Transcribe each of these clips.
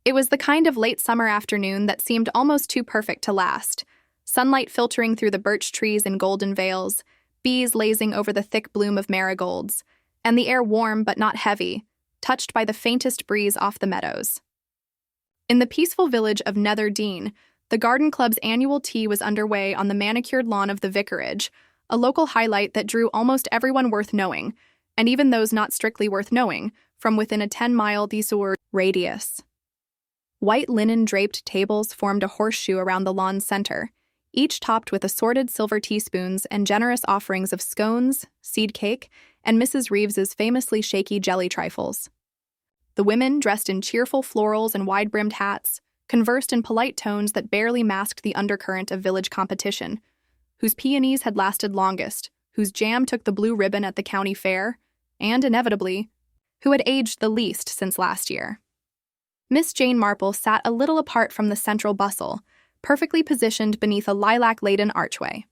It was the kind of late summer afternoon that seemed almost too perfect to last. Sunlight filtering through the birch trees in golden veils, bees lazing over the thick bloom of marigolds, and the air warm but not heavy, touched by the faintest breeze off the meadows. In the peaceful village of Nether Dean, the Garden Club's annual tea was underway on the manicured lawn of the vicarage, a local highlight that drew almost everyone worth knowing, and even those not strictly worth knowing, from within a 10-mile radius. White linen-draped tables formed a horseshoe around the lawn's center, each topped with assorted silver teaspoons and generous offerings of scones, seed cake, and Mrs. Reeves's famously shaky jelly trifles. The women, dressed in cheerful florals and wide-brimmed hats, conversed in polite tones that barely masked the undercurrent of village competition, whose peonies had lasted longest, whose jam took the blue ribbon at the county fair, and, inevitably, who had aged the least since last year. Miss Jane Marple sat a little apart from the central bustle, perfectly positioned beneath a lilac-laden archway.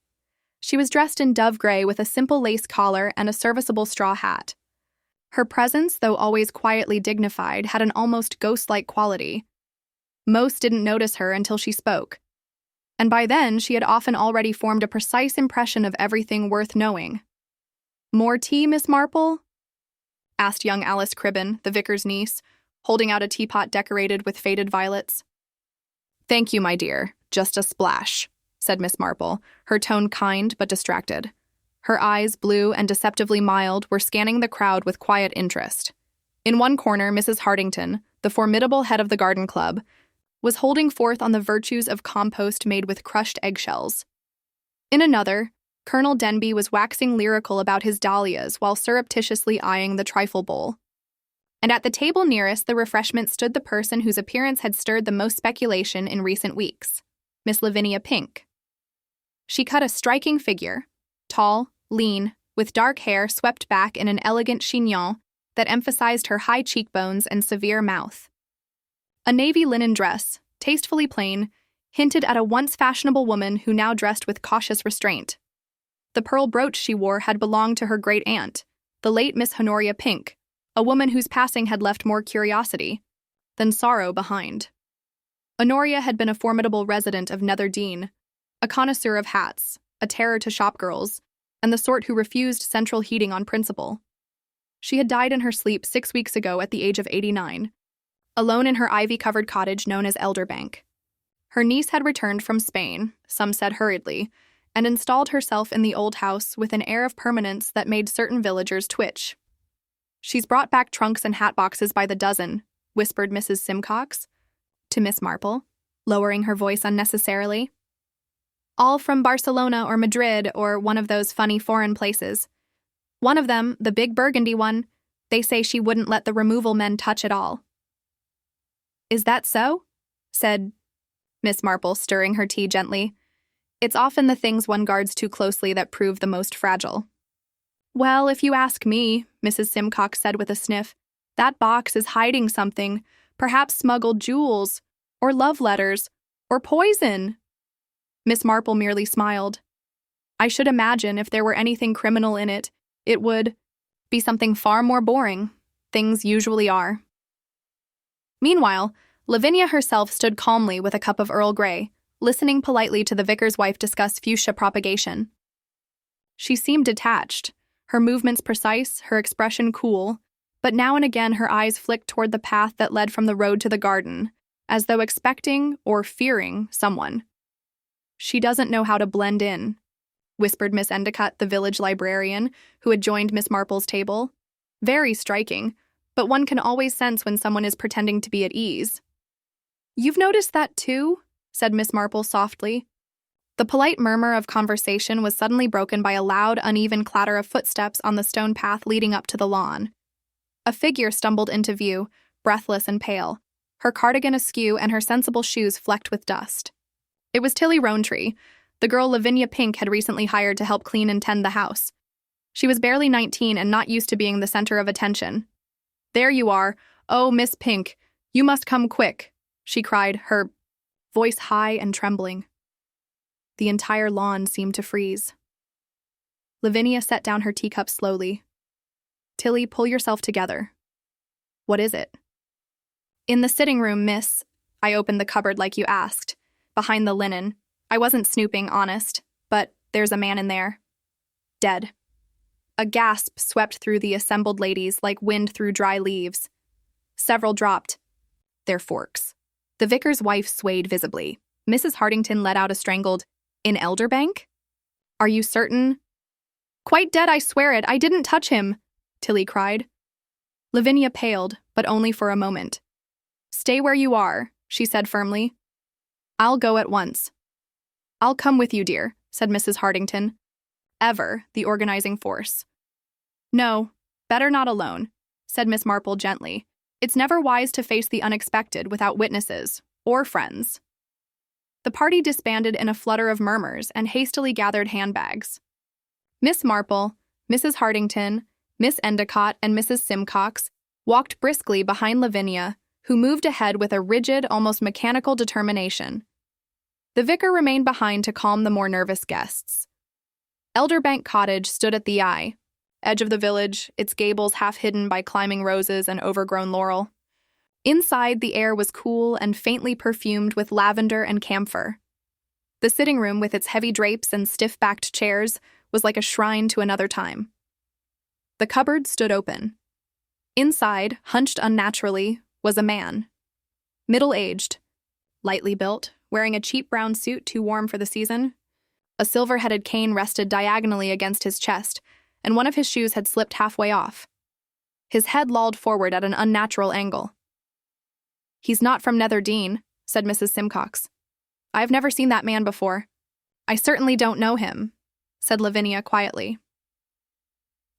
She was dressed in dove gray with a simple lace collar and a serviceable straw hat. Her presence, though always quietly dignified, had an almost ghost-like quality. Most didn't notice her until she spoke, and by then she had often already formed a precise impression of everything worth knowing. "More tea, Miss Marple?" asked young Alice Cribben, the vicar's niece, holding out a teapot decorated with faded violets. "Thank you, my dear, just a splash," said Miss Marple, her tone kind but distracted. Her eyes, blue and deceptively mild, were scanning the crowd with quiet interest. In one corner, Mrs. Hartington, the formidable head of the garden club, was holding forth on the virtues of compost made with crushed eggshells. In another, Colonel Denby was waxing lyrical about his dahlias while surreptitiously eyeing the trifle bowl. And at the table nearest the refreshment stood the person whose appearance had stirred the most speculation in recent weeks, Miss Lavinia Pink. She cut a striking figure, tall, lean, with dark hair swept back in an elegant chignon that emphasized her high cheekbones and severe mouth. A navy linen dress, tastefully plain, hinted at a once fashionable woman who now dressed with cautious restraint. The pearl brooch she wore had belonged to her great-aunt, the late Miss Honoria Pink, a woman whose passing had left more curiosity than sorrow behind. Honoria had been a formidable resident of Nether Dean, a connoisseur of hats, a terror to shopgirls, and the sort who refused central heating on principle. She had died in her sleep 6 weeks ago at the age of 89, alone in her ivy-covered cottage known as Elderbank. Her niece had returned from Spain, some said hurriedly, and installed herself in the old house with an air of permanence that made certain villagers twitch. "She's brought back trunks and hat boxes by the dozen," whispered Mrs. Simcox to Miss Marple, lowering her voice unnecessarily. "All from Barcelona or Madrid or one of those funny foreign places. One of them, the big burgundy one, they say she wouldn't let the removal men touch at all." "Is that so?" said Miss Marple, stirring her tea gently. "It's often the things one guards too closely that prove the most fragile." "Well, if you ask me," Mrs. Simcox said with a sniff, "that box is hiding something, perhaps smuggled jewels, or love letters, or poison." Miss Marple merely smiled. "I should imagine if there were anything criminal in it, it would be something far more boring. Things usually are." Meanwhile, Lavinia herself stood calmly with a cup of Earl Grey, listening politely to the vicar's wife discuss fuchsia propagation. She seemed detached, her movements precise, her expression cool, but now and again her eyes flicked toward the path that led from the road to the garden, as though expecting or fearing someone. "She doesn't know how to blend in," whispered Miss Endicott, the village librarian, who had joined Miss Marple's table. "Very striking, but one can always sense when someone is pretending to be at ease." "You've noticed that too?" said Miss Marple softly. The polite murmur of conversation was suddenly broken by a loud, uneven clatter of footsteps on the stone path leading up to the lawn. A figure stumbled into view, breathless and pale, her cardigan askew and her sensible shoes flecked with dust. It was Tilly Rowntree, the girl Lavinia Pink had recently hired to help clean and tend the house. She was barely 19 and not used to being the center of attention. "There you are. Oh, Miss Pink, you must come quick," she cried, her voice high and trembling. The entire lawn seemed to freeze. Lavinia set down her teacup slowly. "Tilly, pull yourself together." "What is it?" In the sitting room, miss. I opened the cupboard like you asked. Behind the linen. I wasn't snooping, honest, but there's a man in there. Dead. A gasp swept through the assembled ladies like wind through dry leaves. Several dropped their forks. The vicar's wife swayed visibly. Mrs. Hardington let out a strangled, "In Elderbank? Are you certain?" "Quite dead, I swear it. I didn't touch him," Tilly cried. Lavinia paled, but only for a moment. "Stay where you are," she said firmly. "I'll go at once." "I'll come with you, dear," said Mrs. Hardington, ever the organizing force. "No, better not alone," said Miss Marple gently. "It's never wise to face the unexpected without witnesses or friends." The party disbanded in a flutter of murmurs and hastily gathered handbags. Miss Marple, Mrs. Hardington, Miss Endicott, and Mrs. Simcox walked briskly behind Lavinia, who moved ahead with a rigid, almost mechanical determination. The vicar remained behind to calm the more nervous guests. Elderbank Cottage stood at the edge of the village, its gables half hidden by climbing roses and overgrown laurel. Inside, the air was cool and faintly perfumed with lavender and camphor. The sitting room, with its heavy drapes and stiff-backed chairs, was like a shrine to another time. The cupboard stood open. Inside, hunched unnaturally, was a man. Middle-aged, lightly built, wearing a cheap brown suit too warm for the season. A silver-headed cane rested diagonally against his chest, and one of his shoes had slipped halfway off. His head lolled forward at an unnatural angle. "He's not from Netherdean," said Mrs. Simcox. "I've never seen that man before." "I certainly don't know him," said Lavinia quietly.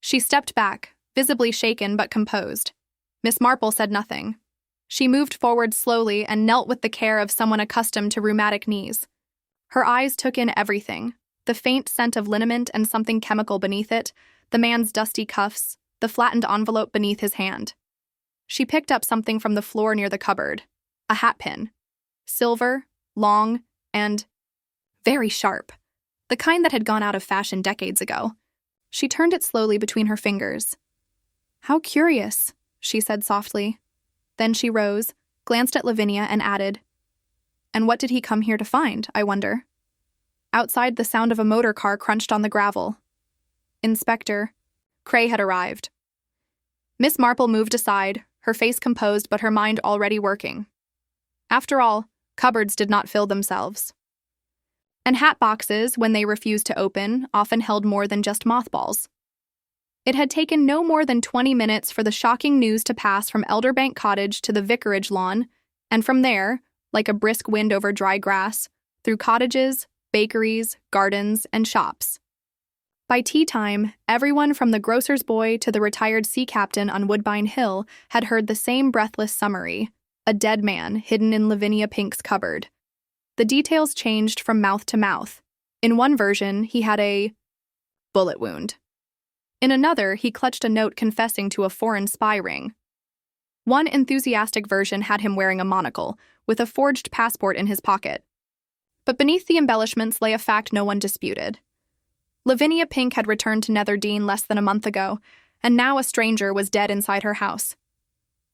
She stepped back, visibly shaken but composed. Miss Marple said nothing. She moved forward slowly and knelt with the care of someone accustomed to rheumatic knees. Her eyes took in everything: the faint scent of liniment and something chemical beneath it, the man's dusty cuffs, the flattened envelope beneath his hand. She picked up something from the floor near the cupboard, a hatpin. Silver, long, and very sharp, the kind that had gone out of fashion decades ago. She turned it slowly between her fingers. "How curious," she said softly. Then she rose, glanced at Lavinia, and added, "And what did he come here to find, I wonder?" Outside, the sound of a motor car crunched on the gravel. Inspector Cray had arrived. Miss Marple moved aside, her face composed but her mind already working. After all, cupboards did not fill themselves. And hat boxes, when they refused to open, often held more than just mothballs. It had taken no more than 20 minutes for the shocking news to pass from Elderbank Cottage to the vicarage lawn, and from there, like a brisk wind over dry grass, through cottages, bakeries, gardens, and shops. By tea time, everyone from the grocer's boy to the retired sea captain on Woodbine Hill had heard the same breathless summary: a dead man hidden in Lavinia Pink's cupboard. The details changed from mouth to mouth. In one version, he had a bullet wound. In another, he clutched a note confessing to a foreign spy ring. One enthusiastic version had him wearing a monocle, with a forged passport in his pocket. But beneath the embellishments lay a fact no one disputed. Lavinia Pink had returned to Netherdean less than a month ago, and now a stranger was dead inside her house.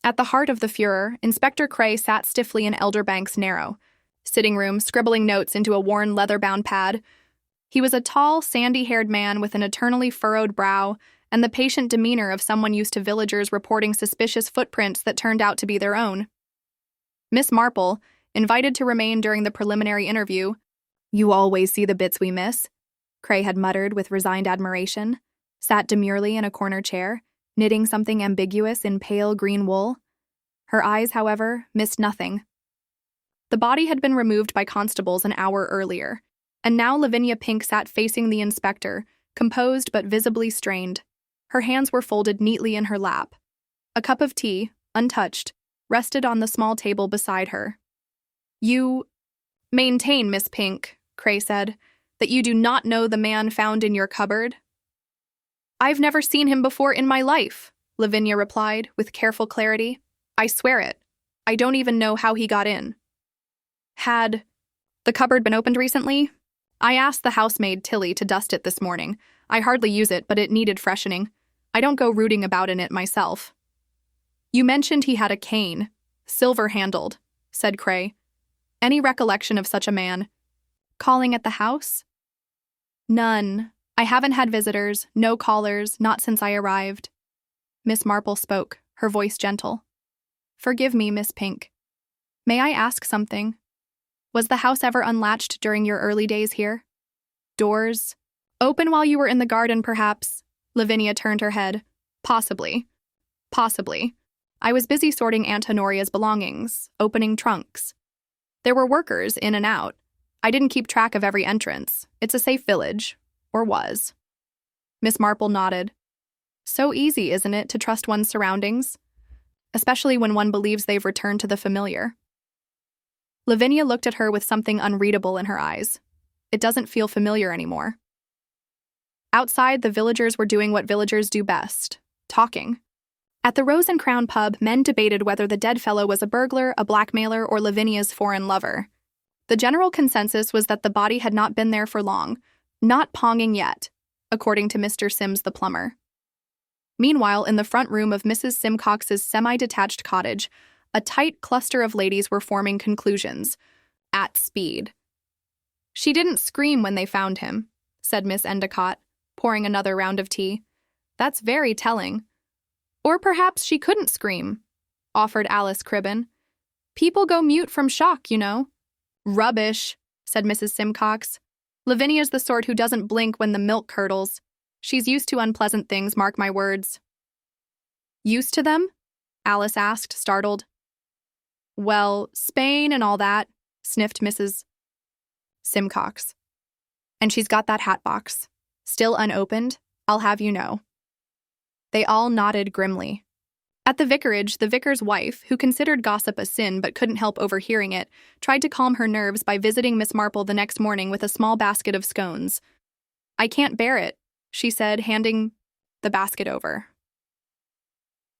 At the heart of the furor, Inspector Cray sat stiffly in Elderbank's narrow sitting room, scribbling notes into a worn leather-bound pad. He was a tall, sandy-haired man with an eternally furrowed brow and the patient demeanor of someone used to villagers reporting suspicious footprints that turned out to be their own. Miss Marple, invited to remain during the preliminary interview, "You always see the bits we miss," Cray had muttered with resigned admiration, sat demurely in a corner chair, knitting something ambiguous in pale green wool. Her eyes, however, missed nothing. The body had been removed by constables an hour earlier, and now Lavinia Pink sat facing the inspector, composed but visibly strained. Her hands were folded neatly in her lap. A cup of tea, untouched, rested on the small table beside her. "You maintain, Miss Pink," Cray said, "that you do not know the man found in your cupboard?" "I've never seen him before in my life," Lavinia replied, with careful clarity. "I swear it. I don't even know how he got in." "Had the cupboard been opened recently?" "I asked the housemaid, Tilly, to dust it this morning. I hardly use it, but it needed freshening. I don't go rooting about in it myself." "You mentioned he had a cane," Silver-handled, said Cray. Any recollection of such a man? Calling at the house? None. I haven't had visitors, no callers, not since I arrived. Miss Marple spoke, her voice gentle. Forgive me, Miss Pink. May I ask something? Was the house ever unlatched during your early days here? Doors? Open while you were in the garden, perhaps? Lavinia turned her head. Possibly. Possibly. I was busy sorting Aunt Honoria's belongings, opening trunks. There were workers in and out. I didn't keep track of every entrance. It's a safe village. Or was. Miss Marple nodded. So easy, isn't it, to trust one's surroundings? Especially when one believes they've returned to the familiar. Lavinia looked at her with something unreadable in her eyes. It doesn't feel familiar anymore. Outside, the villagers were doing what villagers do best, talking. At the Rose and Crown pub, men debated whether the dead fellow was a burglar, a blackmailer, or Lavinia's foreign lover. The general consensus was that the body had not been there for long, not ponging yet, according to Mr. Sims the plumber. Meanwhile, in the front room of Mrs. Simcox's semi-detached cottage, a tight cluster of ladies were forming conclusions, at speed. She didn't scream when they found him, said Miss Endicott, pouring another round of tea. That's very telling. Or perhaps she couldn't scream, offered Alice Cribben. People go mute from shock, you know. Rubbish, said Mrs. Simcox. Lavinia's the sort who doesn't blink when the milk curdles. She's used to unpleasant things, mark my words. Used to them? Alice asked, startled. Well, Spain and all that, sniffed Mrs. Simcox. And she's got that Hatbox. Still unopened, I'll have you know. They all nodded grimly. At the vicarage, the vicar's wife, who considered gossip a sin but couldn't help overhearing it, tried to calm her nerves by visiting Miss Marple the next morning with a small basket of scones. I can't bear it, she said, handing the basket over.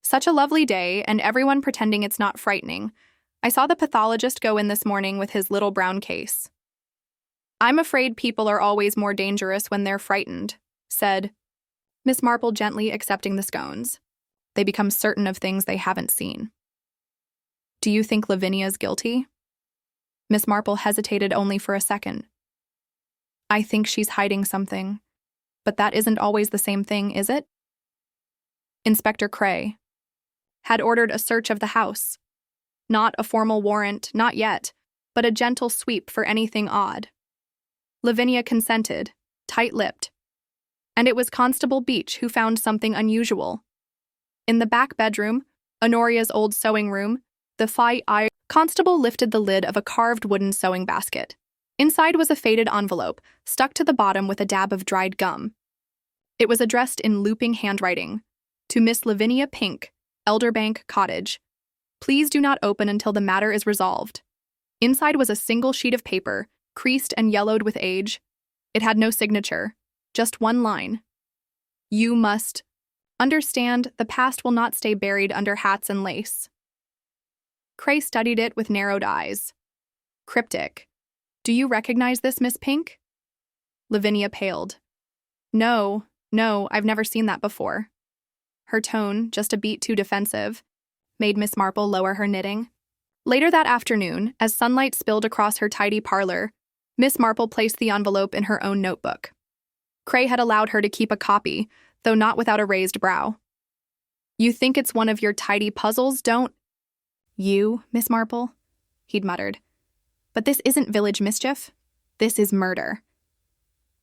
Such a lovely day, and everyone pretending it's not frightening. I saw the pathologist go in this morning with his little brown case. I'm afraid people are always more dangerous when they're frightened, said Miss Marple, gently accepting the scones. They become certain of things they haven't seen. Do you think Lavinia's guilty? Miss Marple hesitated only for a second. I think she's hiding something. But that isn't always the same thing, is it? Inspector Cray had ordered a search of the house. Not a formal warrant, not yet, but a gentle sweep for anything odd. Lavinia consented, tight-lipped. And it was Constable Beach who found something unusual. In the back bedroom, Honoria's old sewing room, Constable lifted the lid of a carved wooden sewing basket. Inside was a faded envelope, stuck to the bottom with a dab of dried gum. It was addressed in looping handwriting, to Miss Lavinia Pink, Elderbank Cottage. Please do not open until the matter is resolved. Inside was a single sheet of paper, creased and yellowed with age. It had no signature, just one line. You must understand the past will not stay buried under hats and lace. Cray studied it with narrowed eyes. Cryptic. Do you recognize this, Miss Pink? Lavinia paled. No, I've never seen that before. Her tone, just a beat too defensive, made Miss Marple lower her knitting. Later that afternoon, as sunlight spilled across her tidy parlor, Miss Marple placed the envelope in her own notebook. Cray had allowed her to keep a copy, though not without a raised brow. You think it's one of your tidy puzzles, don't you, Miss Marple? He'd muttered. But this isn't village mischief. This is murder.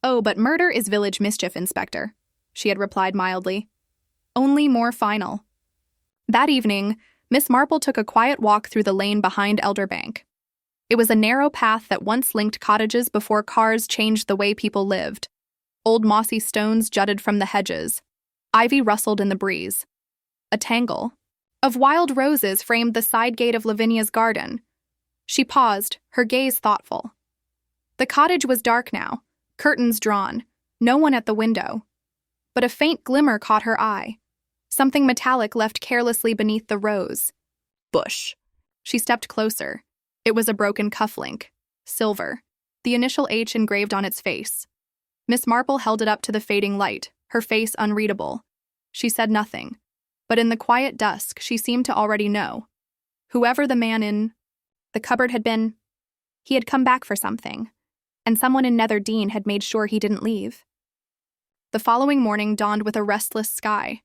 Oh, but murder is village mischief, Inspector, she had replied mildly. Only more final. That evening, Miss Marple took a quiet walk through the lane behind Elderbank. It was a narrow path that once linked cottages before cars changed the way people lived. Old mossy stones jutted from the hedges. Ivy rustled in the breeze. A tangle of wild roses framed the side gate of Lavinia's garden. She paused, her gaze thoughtful. The cottage was dark now, curtains drawn, no one at the window. But a faint glimmer caught her eye. Something metallic left carelessly beneath the rose bush. She stepped closer. It was a broken cufflink, silver, the initial H engraved on its face. Miss Marple held it up to the fading light, her face unreadable. She said nothing, but in the quiet dusk she seemed to already know. Whoever the man in the cupboard had been, he had come back for something, and someone in Nether Dean had made sure he didn't leave. The following morning dawned with a restless sky,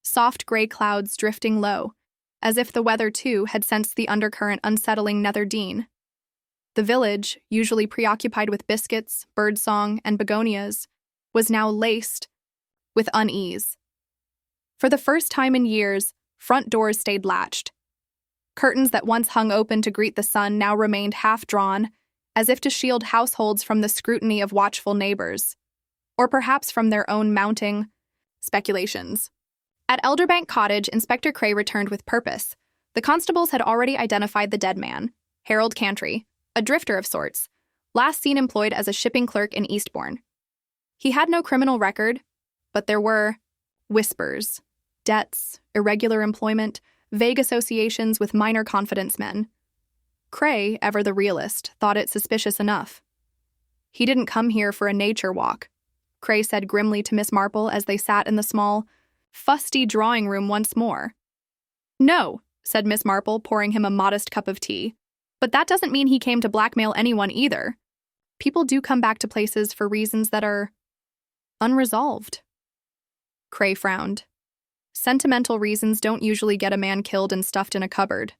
soft gray clouds drifting low, as if the weather, too, had sensed the undercurrent unsettling Nether Dean. The village, usually preoccupied with biscuits, birdsong, and begonias, was now laced with unease. For the first time in years, front doors stayed latched. Curtains that once hung open to greet the sun now remained half-drawn, as if to shield households from the scrutiny of watchful neighbors, or perhaps from their own mounting speculations. At Elderbank Cottage, Inspector Cray returned with purpose. The constables had already identified the dead man, Harold Cantry, a drifter of sorts, last seen employed as a shipping clerk in Eastbourne. He had no criminal record, but there were whispers, debts, irregular employment, vague associations with minor confidence men. Cray, ever the realist, thought it suspicious enough. He didn't come here for a nature walk, Cray said grimly to Miss Marple as they sat in the small, fusty drawing room once more. No, said Miss Marple, pouring him a modest cup of tea. But that doesn't mean he came to blackmail anyone either. People do come back to places for reasons that are unresolved. Cray frowned. Sentimental reasons don't usually get a man killed and stuffed in a cupboard.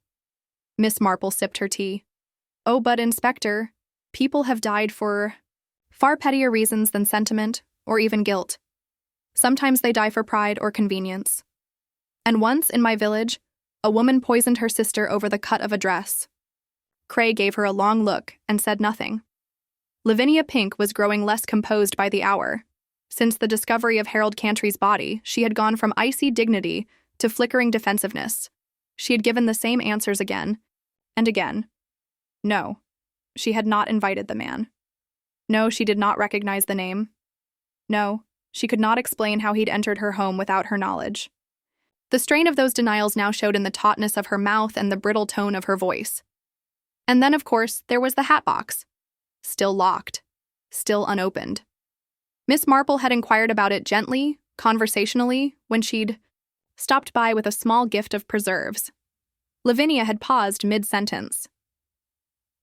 Miss Marple sipped her tea. Oh, but Inspector, people have died for far pettier reasons than sentiment or even guilt. Sometimes they die for pride or convenience. And once, in my village, a woman poisoned her sister over the cut of a dress. Cray gave her a long look and said nothing. Lavinia Pink was growing less composed by the hour. Since the discovery of Harold Cantry's body, she had gone from icy dignity to flickering defensiveness. She had given the same answers again and again. No, she had not invited the man. No, she did not recognize the name. No, she could not explain how he'd entered her home without her knowledge. The strain of those denials now showed in the tautness of her mouth and the brittle tone of her voice. And then, of course, there was the hatbox. Still locked. Still unopened. Miss Marple had inquired about it gently, conversationally, when she'd stopped by with a small gift of preserves. Lavinia had paused mid-sentence.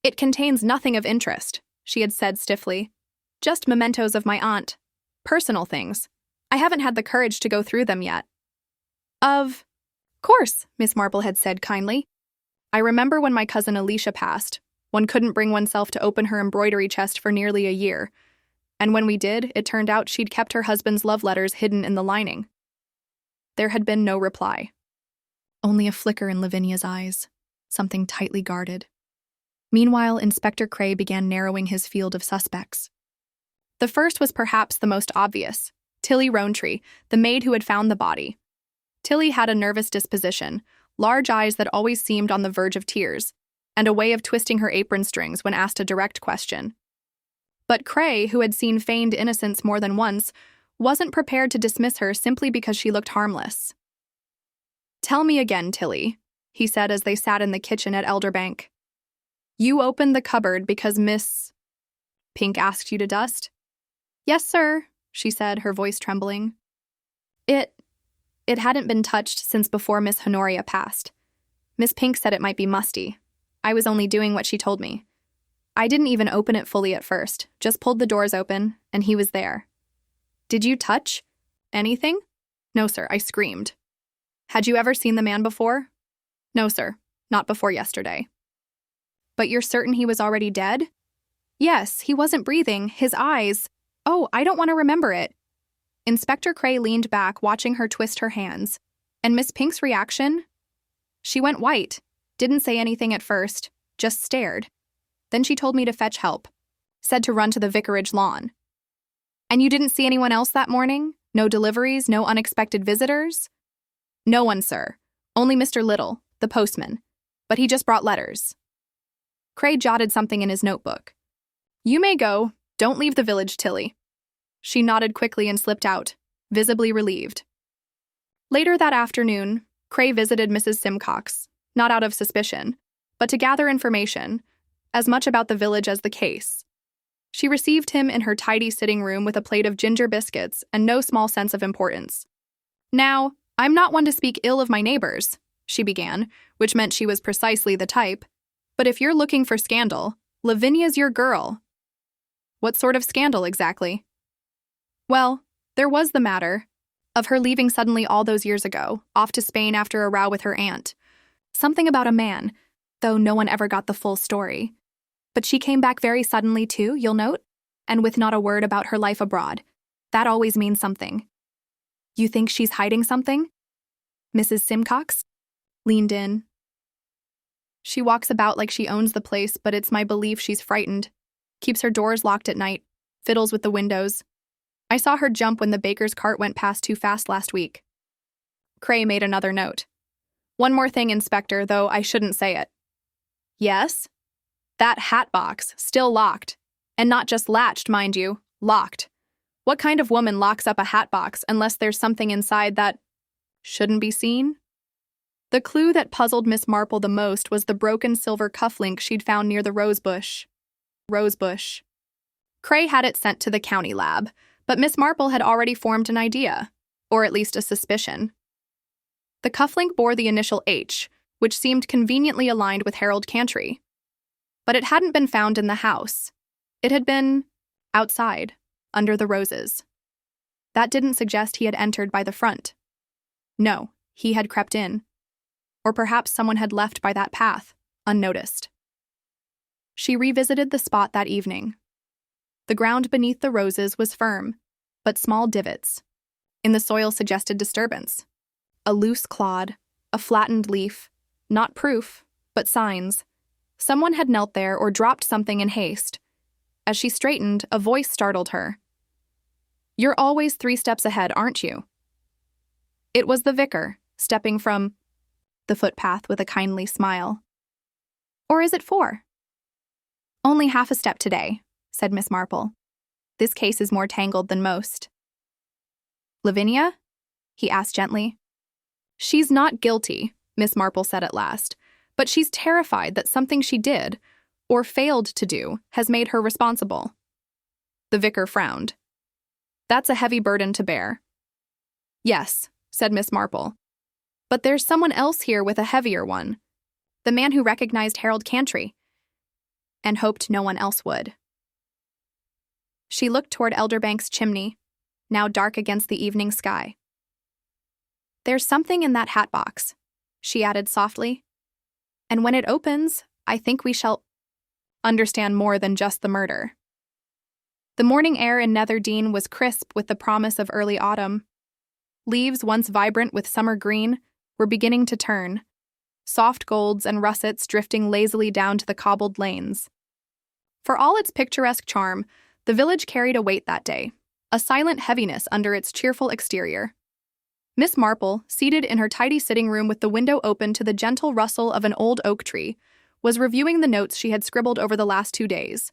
It contains nothing of interest, she had said stiffly. Just mementos of my aunt. Personal things. I haven't had the courage to go through them yet. Of course, Miss Marple had said kindly. I remember when my cousin Alicia passed. One couldn't bring oneself to open her embroidery chest for nearly a year. And when we did, it turned out she'd kept her husband's love letters hidden in the lining. There had been no reply. Only a flicker in Lavinia's eyes, something tightly guarded. Meanwhile, Inspector Cray began narrowing his field of suspects. The first was perhaps the most obvious, Tilly Rowntree, the maid who had found the body. Tilly had a nervous disposition, large eyes that always seemed on the verge of tears, and a way of twisting her apron strings when asked a direct question. But Cray, who had seen feigned innocence more than once, wasn't prepared to dismiss her simply because she looked harmless. Tell me again, Tilly, he said as they sat in the kitchen at Elderbank. You opened the cupboard because Miss Pink asked you to dust? Yes, sir, she said, her voice trembling. It hadn't been touched since before Miss Honoria passed. Miss Pink said it might be musty. I was only doing what she told me. I didn't even open it fully at first, just pulled the doors open, and he was there. Did you touch anything? No, sir, I screamed. Had you ever seen the man before? No, sir, not before yesterday. But you're certain he was already dead? Yes, he wasn't breathing, his eyes. Oh, I don't want to remember it. Inspector Cray leaned back, watching her twist her hands. And Miss Pink's reaction? She went white, didn't say anything at first, just stared. Then she told me to fetch help, said to run to the vicarage lawn. And you didn't see anyone else that morning? No deliveries, no unexpected visitors? No one, sir. Only Mr. Little, the postman. But he just brought letters. Cray jotted something in his notebook. You may go. Don't leave the village, Tilly. She nodded quickly and slipped out, visibly relieved. Later that afternoon, Cray visited Mrs. Simcox, not out of suspicion, but to gather information, as much about the village as the case. She received him in her tidy sitting room with a plate of ginger biscuits and no small sense of importance. Now, I'm not one to speak ill of my neighbors, she began, which meant she was precisely the type. But if you're looking for scandal, Lavinia's your girl. What sort of scandal exactly? Well, there was the matter of her leaving suddenly all those years ago, off to Spain after a row with her aunt. Something about a man, though no one ever got the full story. But she came back very suddenly too, you'll note, and with not a word about her life abroad. That always means something. You think she's hiding something? Mrs. Simcox leaned in. She walks about like she owns the place, but it's my belief she's frightened. Keeps her doors locked at night, fiddles with the windows. I saw her jump when the baker's cart went past too fast last week. Cray made another note. One more thing, Inspector, though I shouldn't say it. Yes? That Hatbox, still locked. And not just latched, mind you, locked. What kind of woman locks up a Hatbox unless there's something inside that shouldn't be seen? The clue that puzzled Miss Marple the most was the broken silver cufflink she'd found near the rosebush. Cray had it sent to the county lab, but Miss Marple had already formed an idea, or at least a suspicion. The cufflink bore the initial H, which seemed conveniently aligned with Harold Cantry. But it hadn't been found in the house. It had been outside, under the roses. That didn't suggest he had entered by the front. No, he had crept in. Or perhaps someone had left by that path, unnoticed. She revisited the spot that evening. The ground beneath the roses was firm, but small divots in the soil suggested disturbance. A loose clod, a flattened leaf, not proof, but signs. Someone had knelt there or dropped something in haste. As she straightened, a voice startled her. You're always 3 steps ahead, aren't you? It was the vicar, stepping from the footpath with a kindly smile. Or is it 4? Only half a step today, said Miss Marple. This case is more tangled than most. Lavinia? He asked gently. She's not guilty, Miss Marple said at last, but she's terrified that something she did, or failed to do, has made her responsible. The vicar frowned. That's a heavy burden to bear. Yes, said Miss Marple. But there's someone else here with a heavier one. The man who recognized Harold Cantry, and hoped no one else would. She looked toward Elderbank's chimney, now dark against the evening sky. There's something in that Hatbox, she added softly. And when it opens, I think we shall understand more than just the murder. The morning air in Netherdean was crisp with the promise of early autumn. Leaves, once vibrant with summer green, were beginning to turn, soft golds and russets drifting lazily down to the cobbled lanes. For all its picturesque charm, the village carried a weight that day, a silent heaviness under its cheerful exterior. Miss Marple, seated in her tidy sitting room with the window open to the gentle rustle of an old oak tree, was reviewing the notes she had scribbled over the last 2 days.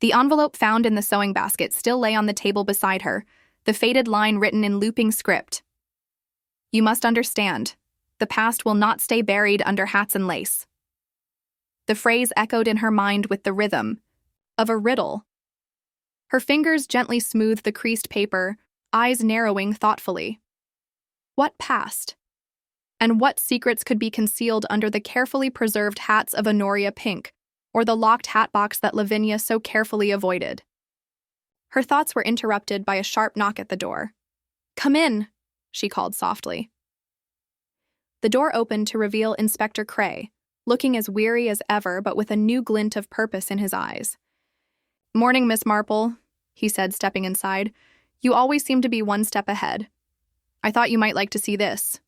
The envelope found in the sewing basket still lay on the table beside her, the faded line written in looping script. You must understand, the past will not stay buried under hats and lace. The phrase echoed in her mind with the rhythm of a riddle. Her fingers gently smoothed the creased paper, eyes narrowing thoughtfully. What past? And what secrets could be concealed under the carefully preserved hats of Honoria Pink, or the locked Hatbox that Lavinia so carefully avoided? Her thoughts were interrupted by a sharp knock at the door. Come in, she called softly. The door opened to reveal Inspector Cray, looking as weary as ever but with a new glint of purpose in his eyes. Morning, Miss Marple, he said, stepping inside. You always seem to be 1 step ahead. I thought you might like to see this.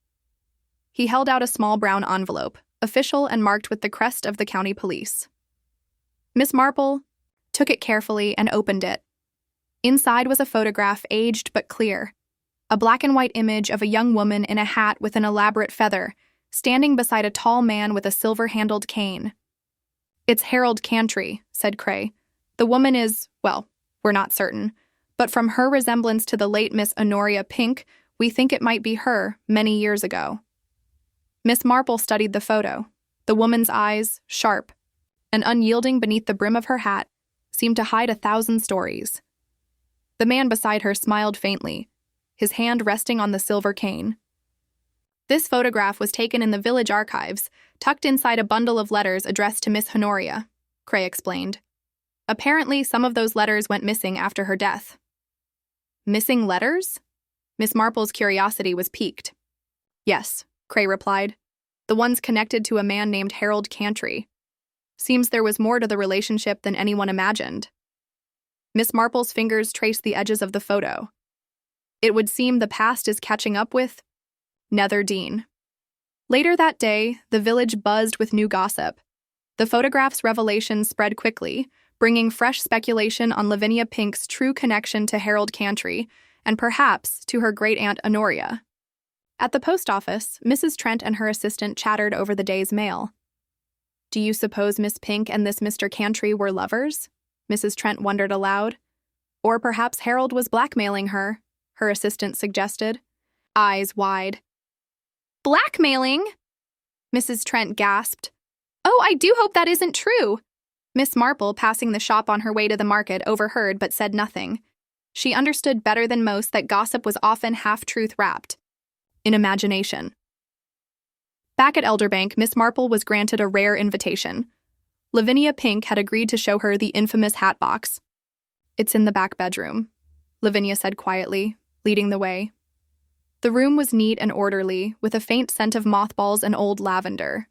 He held out a small brown envelope, official and marked with the crest of the county police. Miss Marple took it carefully and opened it. Inside was a photograph, aged but clear, a black and white image of a young woman in a hat with an elaborate feather, standing beside a tall man with a silver-handled cane. It's Harold Cantry, said Cray. The woman is, well, we're not certain, but from her resemblance to the late Miss Honoria Pink, we think it might be her many years ago. Miss Marple studied the photo. The woman's eyes, sharp and unyielding beneath the brim of her hat, seemed to hide 1,000 stories. The man beside her smiled faintly, his hand resting on the silver cane. This photograph was taken in the village archives, tucked inside a bundle of letters addressed to Miss Honoria, Cray explained. Apparently, some of those letters went missing after her death. Missing letters? Miss Marple's curiosity was piqued. Yes, Cray replied. The ones connected to a man named Harold Cantry. Seems there was more to the relationship than anyone imagined. Miss Marple's fingers traced the edges of the photo. It would seem the past is catching up with Netherdean. Later that day, the village buzzed with new gossip. The photograph's revelations spread quickly, bringing fresh speculation on Lavinia Pink's true connection to Harold Cantry, and perhaps to her great-aunt Honoria. At the post office, Mrs. Trent and her assistant chattered over the day's mail. Do you suppose Miss Pink and this Mr. Cantry were lovers? Mrs. Trent wondered aloud. Or perhaps Harold was blackmailing her, her assistant suggested, eyes wide. Blackmailing? Mrs. Trent gasped. Oh, I do hope that isn't true. Miss Marple, passing the shop on her way to the market, overheard but said nothing. She understood better than most that gossip was often half-truth wrapped in imagination. Back at Elderbank, Miss Marple was granted a rare invitation. Lavinia Pink had agreed to show her the infamous Hatbox. It's in the back bedroom, Lavinia said quietly, leading the way. The room was neat and orderly, with a faint scent of mothballs and old lavender.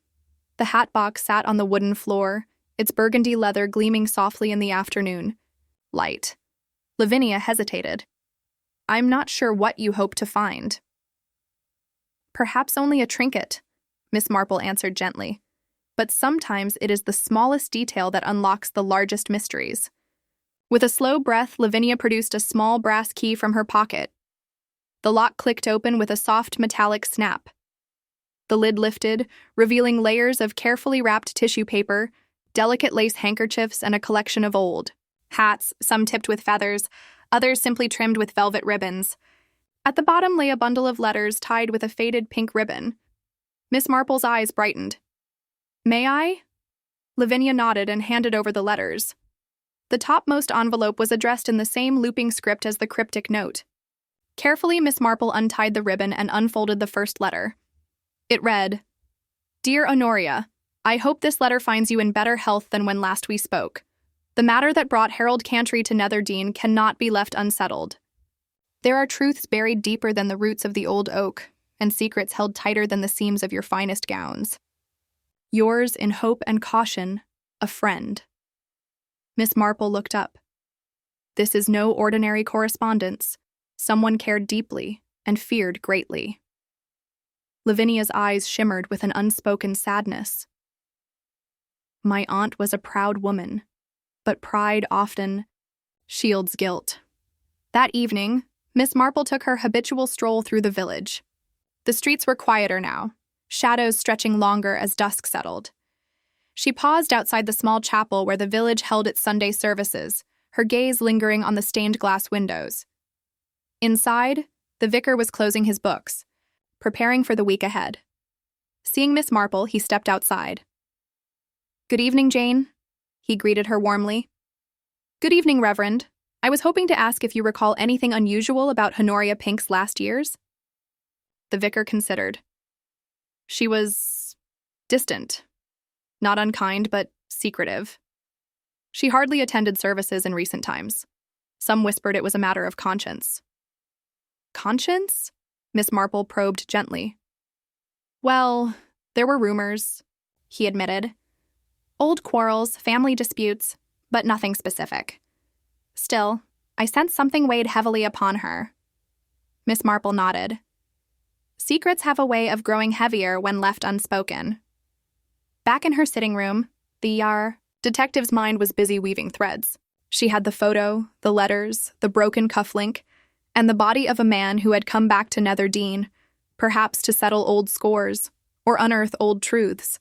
The Hatbox sat on the wooden floor, its burgundy leather gleaming softly in the afternoon light. Lavinia hesitated. I'm not sure what you hope to find. Perhaps only a trinket, Miss Marple answered gently. But sometimes it is the smallest detail that unlocks the largest mysteries. With a slow breath, Lavinia produced a small brass key from her pocket. The lock clicked open with a soft metallic snap. The lid lifted, revealing layers of carefully wrapped tissue paper, delicate lace handkerchiefs, and a collection of old hats, some tipped with feathers, others simply trimmed with velvet ribbons. At the bottom lay a bundle of letters tied with a faded pink ribbon. Miss Marple's eyes brightened. May I? Lavinia nodded and handed over the letters. The topmost envelope was addressed in the same looping script as the cryptic note. Carefully, Miss Marple untied the ribbon and unfolded the first letter. It read, Dear Honoria, I hope this letter finds you in better health than when last we spoke. The matter that brought Harold Cantry to Netherdean cannot be left unsettled. There are truths buried deeper than the roots of the old oak, and secrets held tighter than the seams of your finest gowns. Yours in hope and caution, a friend. Miss Marple looked up. This is no ordinary correspondence. Someone cared deeply and feared greatly. Lavinia's eyes shimmered with an unspoken sadness. My aunt was a proud woman, but pride often shields guilt. That evening, Miss Marple took her habitual stroll through the village. The streets were quieter now, shadows stretching longer as dusk settled. She paused outside the small chapel where the village held its Sunday services, her gaze lingering on the stained glass windows. Inside, the vicar was closing his books, preparing for the week ahead. Seeing Miss Marple, he stepped outside. Good evening, Jane, he greeted her warmly. Good evening, Reverend. I was hoping to ask if you recall anything unusual about Honoria Pink's last years. The vicar considered. She was distant. Not unkind, but secretive. She hardly attended services in recent times. Some whispered it was a matter of conscience. Conscience? Miss Marple probed gently. Well, there were rumors, he admitted. Old quarrels, family disputes, but nothing specific. Still, I sensed something weighed heavily upon her. Miss Marple nodded. Secrets have a way of growing heavier when left unspoken. Back in her sitting room, the detective's mind was busy weaving threads. She had the photo, the letters, the broken cufflink, and the body of a man who had come back to Netherdean, perhaps to settle old scores or unearth old truths.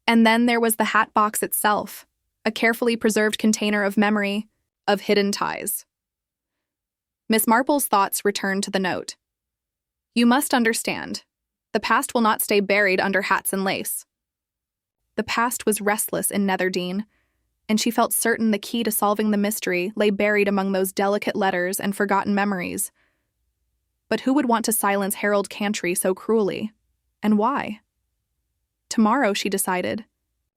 And then there was the Hatbox itself, a carefully preserved container of memory, of hidden ties. Miss Marple's thoughts returned to the note. You must understand, the past will not stay buried under hats and lace. The past was restless in Netherdean, and she felt certain the key to solving the mystery lay buried among those delicate letters and forgotten memories. But who would want to silence Harold Cantry so cruelly? And why? Tomorrow, she decided,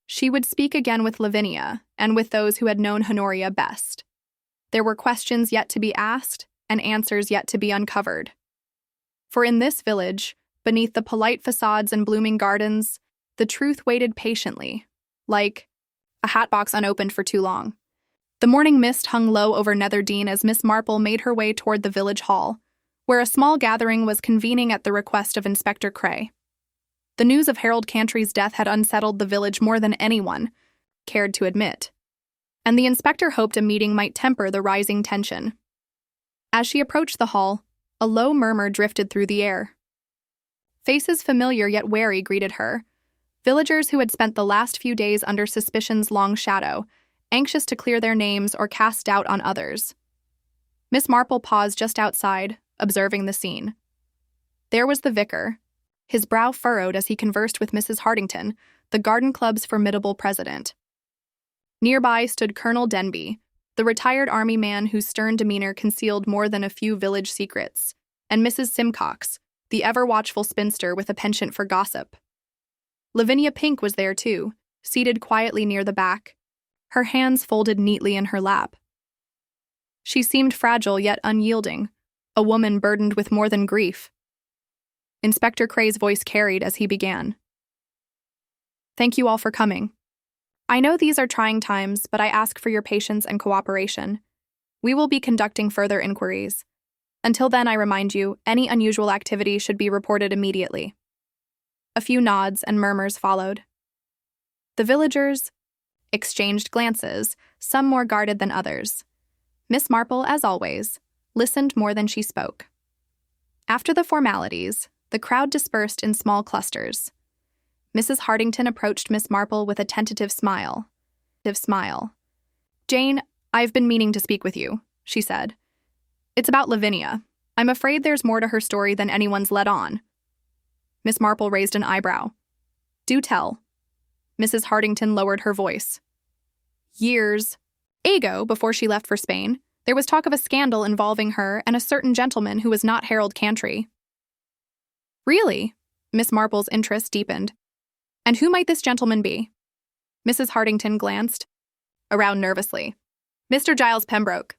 she would speak again with Lavinia and with those who had known Honoria best. There were questions yet to be asked and answers yet to be uncovered. For in this village, beneath the polite facades and blooming gardens, the truth waited patiently, like a hatbox unopened for too long. The morning mist hung low over Netherdean as Miss Marple made her way toward the village hall, where a small gathering was convening at the request of Inspector Cray. The news of Harold Cantry's death had unsettled the village more than anyone cared to admit, and the inspector hoped a meeting might temper the rising tension. As she approached the hall, a low murmur drifted through the air. Faces familiar yet wary greeted her, villagers who had spent the last few days under suspicion's long shadow, anxious to clear their names or cast doubt on others. Miss Marple paused just outside, observing the scene. There was the vicar, his brow furrowed as he conversed with Mrs. Hartington, the garden club's formidable president. Nearby stood Colonel Denby, the retired army man whose stern demeanor concealed more than a few village secrets, and Mrs. Simcox, the ever-watchful spinster with a penchant for gossip. Lavinia Pink was there too, seated quietly near the back, her hands folded neatly in her lap. She seemed fragile yet unyielding, a woman burdened with more than grief. Inspector Cray's voice carried as he began. "Thank you all for coming. I know these are trying times, but I ask for your patience and cooperation. We will be conducting further inquiries. Until then, I remind you, any unusual activity should be reported immediately." A few nods and murmurs followed. The villagers exchanged glances, some more guarded than others. Miss Marple, as always, listened more than she spoke. After the formalities, the crowd dispersed in small clusters. Mrs. Hartington approached Miss Marple with a tentative smile. "Jane, I've been meaning to speak with you," she said. "It's about Lavinia. I'm afraid there's more to her story than anyone's let on." Miss Marple raised an eyebrow. "Do tell." Mrs. Hartington lowered her voice. "Years ago, before she left for Spain, there was talk of a scandal involving her and a certain gentleman who was not Harold Cantry." "Really?" Miss Marple's interest deepened. "And who might this gentleman be?" Mrs. Hartington glanced around nervously. "Mr. Giles Pembroke.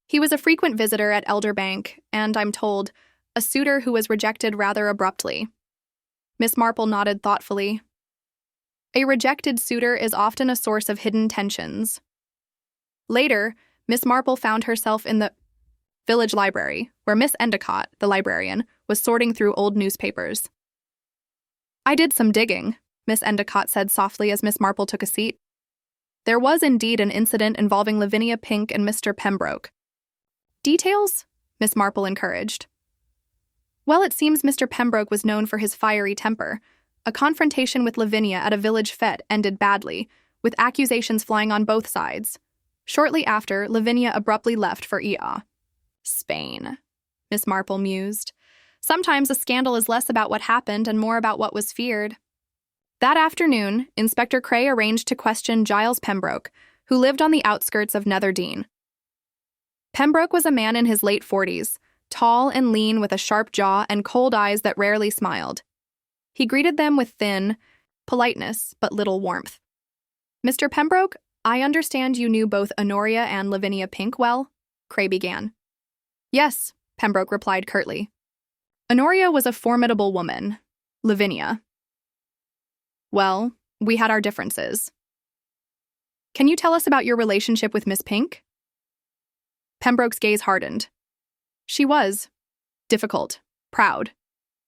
He was a frequent visitor at Elderbank, and, I'm told, a suitor who was rejected rather abruptly." Miss Marple nodded thoughtfully. A rejected suitor is often a source of hidden tensions. Later, Miss Marple found herself in the village library, where Miss Endicott, the librarian, was sorting through old newspapers. "I did some digging," Miss Endicott said softly as Miss Marple took a seat. "There was indeed an incident involving Lavinia Pink and Mr. Pembroke." "Details?" Miss Marple encouraged. "Well, it seems Mr. Pembroke was known for his fiery temper. A confrontation with Lavinia at a village fete ended badly, with accusations flying on both sides. Shortly after, Lavinia abruptly left for Spain," Miss Marple mused. "Sometimes a scandal is less about what happened and more about what was feared." That afternoon, Inspector Cray arranged to question Giles Pembroke, who lived on the outskirts of Netherdean. Pembroke was a man in his late 40s, tall and lean with a sharp jaw and cold eyes that rarely smiled. He greeted them with thin politeness, but little warmth. "Mr. Pembroke, I understand you knew both Honoria and Lavinia Pink well?" Cray began. "Yes," Pembroke replied curtly. "Honoria was a formidable woman. Lavinia, well, we had our differences." "Can you tell us about your relationship with Miss Pink?" Pembroke's gaze hardened. "She was difficult, proud.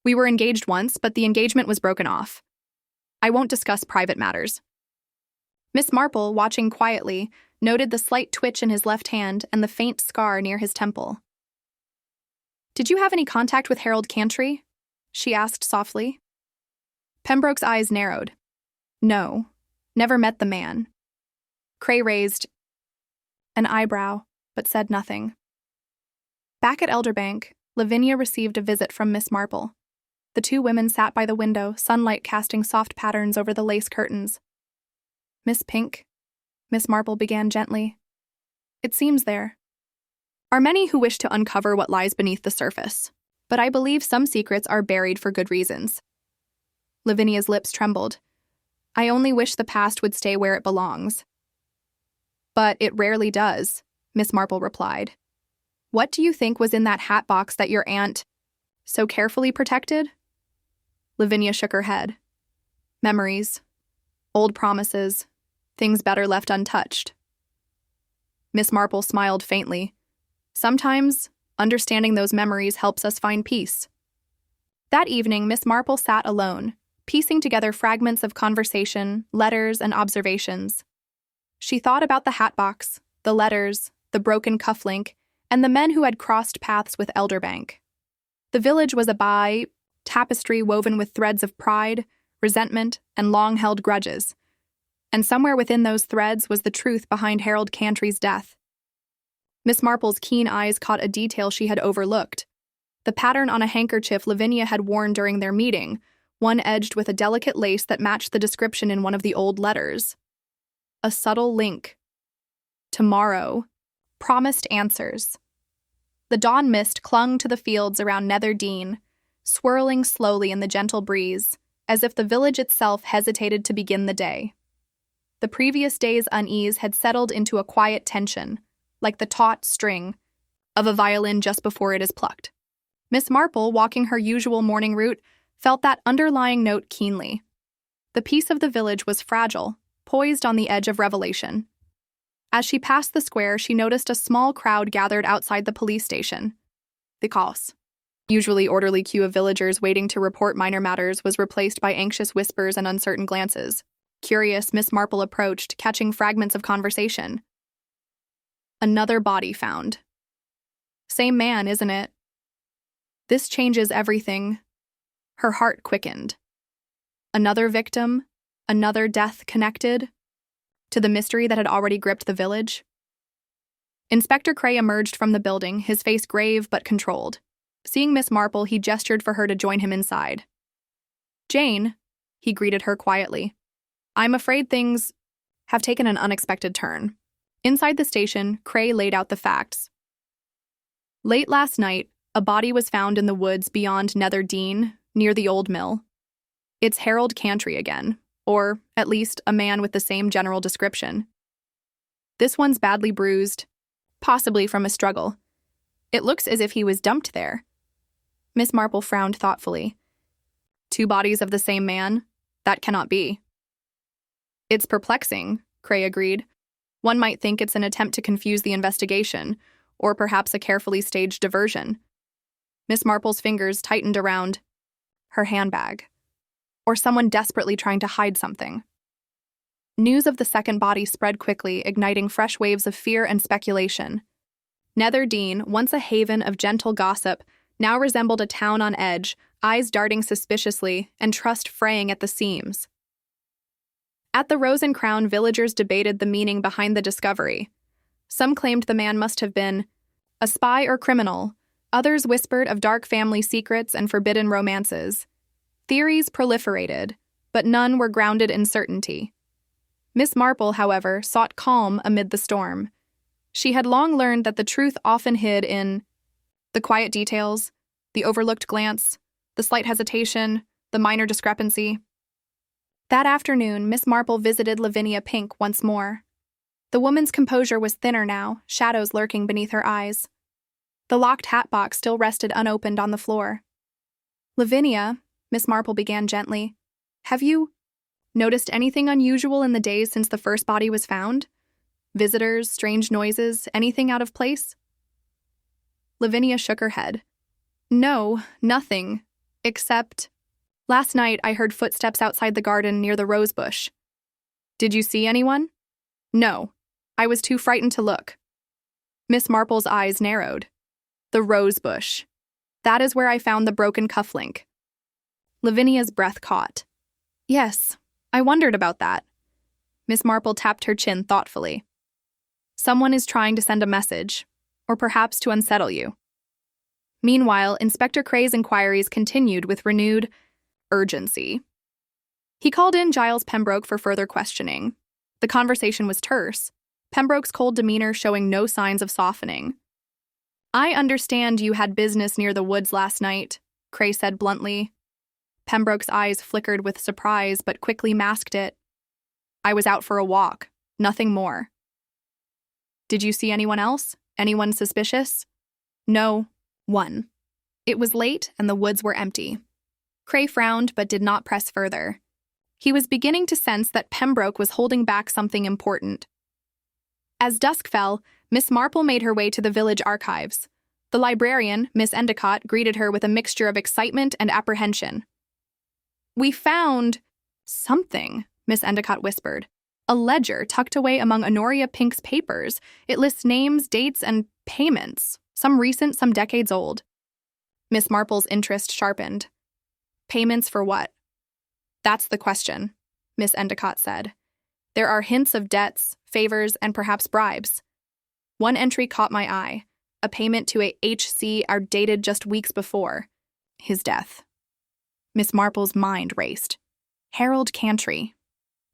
We were engaged once, but the engagement was broken off. I won't discuss private matters." Miss Marple, watching quietly, noted the slight twitch in his left hand and the faint scar near his temple. "Did you have any contact with Harold Cantry?" she asked softly. Pembroke's eyes narrowed. "No, never met the man." Cray raised an eyebrow, but said nothing. Back at Elderbank, Lavinia received a visit from Miss Marple. The two women sat by the window, sunlight casting soft patterns over the lace curtains. "Miss Pink," Miss Marple began gently, "it seems there are many who wish to uncover what lies beneath the surface, but I believe some secrets are buried for good reasons. Lavinia's lips trembled. I only wish the past would stay where it belongs. But it rarely does, Miss Marple replied. What do you think was in that hat box that your aunt so carefully protected? Lavinia shook her head. Memories. Old promises. Things better left untouched. Miss Marple smiled faintly. Sometimes, understanding those memories helps us find peace. That evening, Miss Marple sat alone, piecing together fragments of conversation, letters, and observations. She thought about the hat box, the letters, the broken cufflink, and the men who had crossed paths with Elderbank. The village was a tapestry woven with threads of pride, resentment, and long-held grudges. And somewhere within those threads was the truth behind Harold Cantry's death. Miss Marple's keen eyes caught a detail she had overlooked. The pattern on a handkerchief Lavinia had worn during their meeting, one edged with a delicate lace that matched the description in one of the old letters. A subtle link. Tomorrow. Promised answers. The dawn mist clung to the fields around Nether Dean, swirling slowly in the gentle breeze, as if the village itself hesitated to begin the day. The previous day's unease had settled into a quiet tension, like the taut string of a violin just before it is plucked. Miss Marple, walking her usual morning route, felt that underlying note keenly. The peace of the village was fragile, poised on the edge of revelation. As she passed the square, she noticed a small crowd gathered outside the police station. The chaos, usually orderly queue of villagers waiting to report minor matters, was replaced by anxious whispers and uncertain glances. Curious, Miss Marple approached, catching fragments of conversation. Another body found. Same man, isn't it? This changes everything. Her heart quickened. Another victim? Another death connected to the mystery that had already gripped the village? Inspector Cray emerged from the building, his face grave but controlled. Seeing Miss Marple, he gestured for her to join him inside. Jane, he greeted her quietly. I'm afraid things have taken an unexpected turn. Inside the station, Cray laid out the facts. Late last night, a body was found in the woods beyond Nether Dean, near the old mill. It's Harold Cantry again, or at least a man with the same general description. This one's badly bruised, possibly from a struggle. It looks as if he was dumped there. Miss Marple frowned thoughtfully. 2 bodies of the same man? That cannot be. It's perplexing, Cray agreed. One might think it's an attempt to confuse the investigation, or perhaps a carefully staged diversion. Miss Marple's fingers tightened around her handbag, or someone desperately trying to hide something. News of the second body spread quickly, igniting fresh waves of fear and speculation. Nether Dean, once a haven of gentle gossip, now resembled a town on edge, eyes darting suspiciously and trust fraying at the seams. At the Rose and Crown, villagers debated the meaning behind the discovery. Some claimed the man must have been a spy or criminal. Others whispered of dark family secrets and forbidden romances. Theories proliferated, but none were grounded in certainty. Miss Marple, however, sought calm amid the storm. She had long learned that the truth often hid in the quiet details, the overlooked glance, the slight hesitation, the minor discrepancy. That afternoon, Miss Marple visited Lavinia Pink once more. The woman's composure was thinner now, shadows lurking beneath her eyes. The locked hat box still rested unopened on the floor. Lavinia, Miss Marple began gently, have you noticed anything unusual in the days since the first body was found? Visitors, strange noises, anything out of place? Lavinia shook her head. No, nothing, except last night I heard footsteps outside the garden near the rose bush. Did you see anyone? No, I was too frightened to look. Miss Marple's eyes narrowed. The rose bush. That is where I found the broken cufflink. Lavinia's breath caught. Yes, I wondered about that. Miss Marple tapped her chin thoughtfully. Someone is trying to send a message, or perhaps to unsettle you. Meanwhile, Inspector Cray's inquiries continued with renewed urgency. He called in Giles Pembroke for further questioning. The conversation was terse, Pembroke's cold demeanor showing no signs of softening. I understand you had business near the woods last night, Cray said bluntly. Pembroke's eyes flickered with surprise but quickly masked it. I was out for a walk, nothing more. Did you see anyone else? Anyone suspicious? No, one. It was late and the woods were empty. Cray frowned but did not press further. He was beginning to sense that Pembroke was holding back something important. As dusk fell, Miss Marple made her way to the village archives. The librarian, Miss Endicott, greeted her with a mixture of excitement and apprehension. We found something, Miss Endicott whispered. A ledger tucked away among Honoria Pink's papers. It lists names, dates, and payments, some recent, some decades old. Miss Marple's interest sharpened. Payments for what? That's the question, Miss Endicott said. There are hints of debts, favors, and perhaps bribes. One entry caught my eye, a payment to a H.C. dated just weeks before his death. Miss Marple's mind raced. Harold Cantry.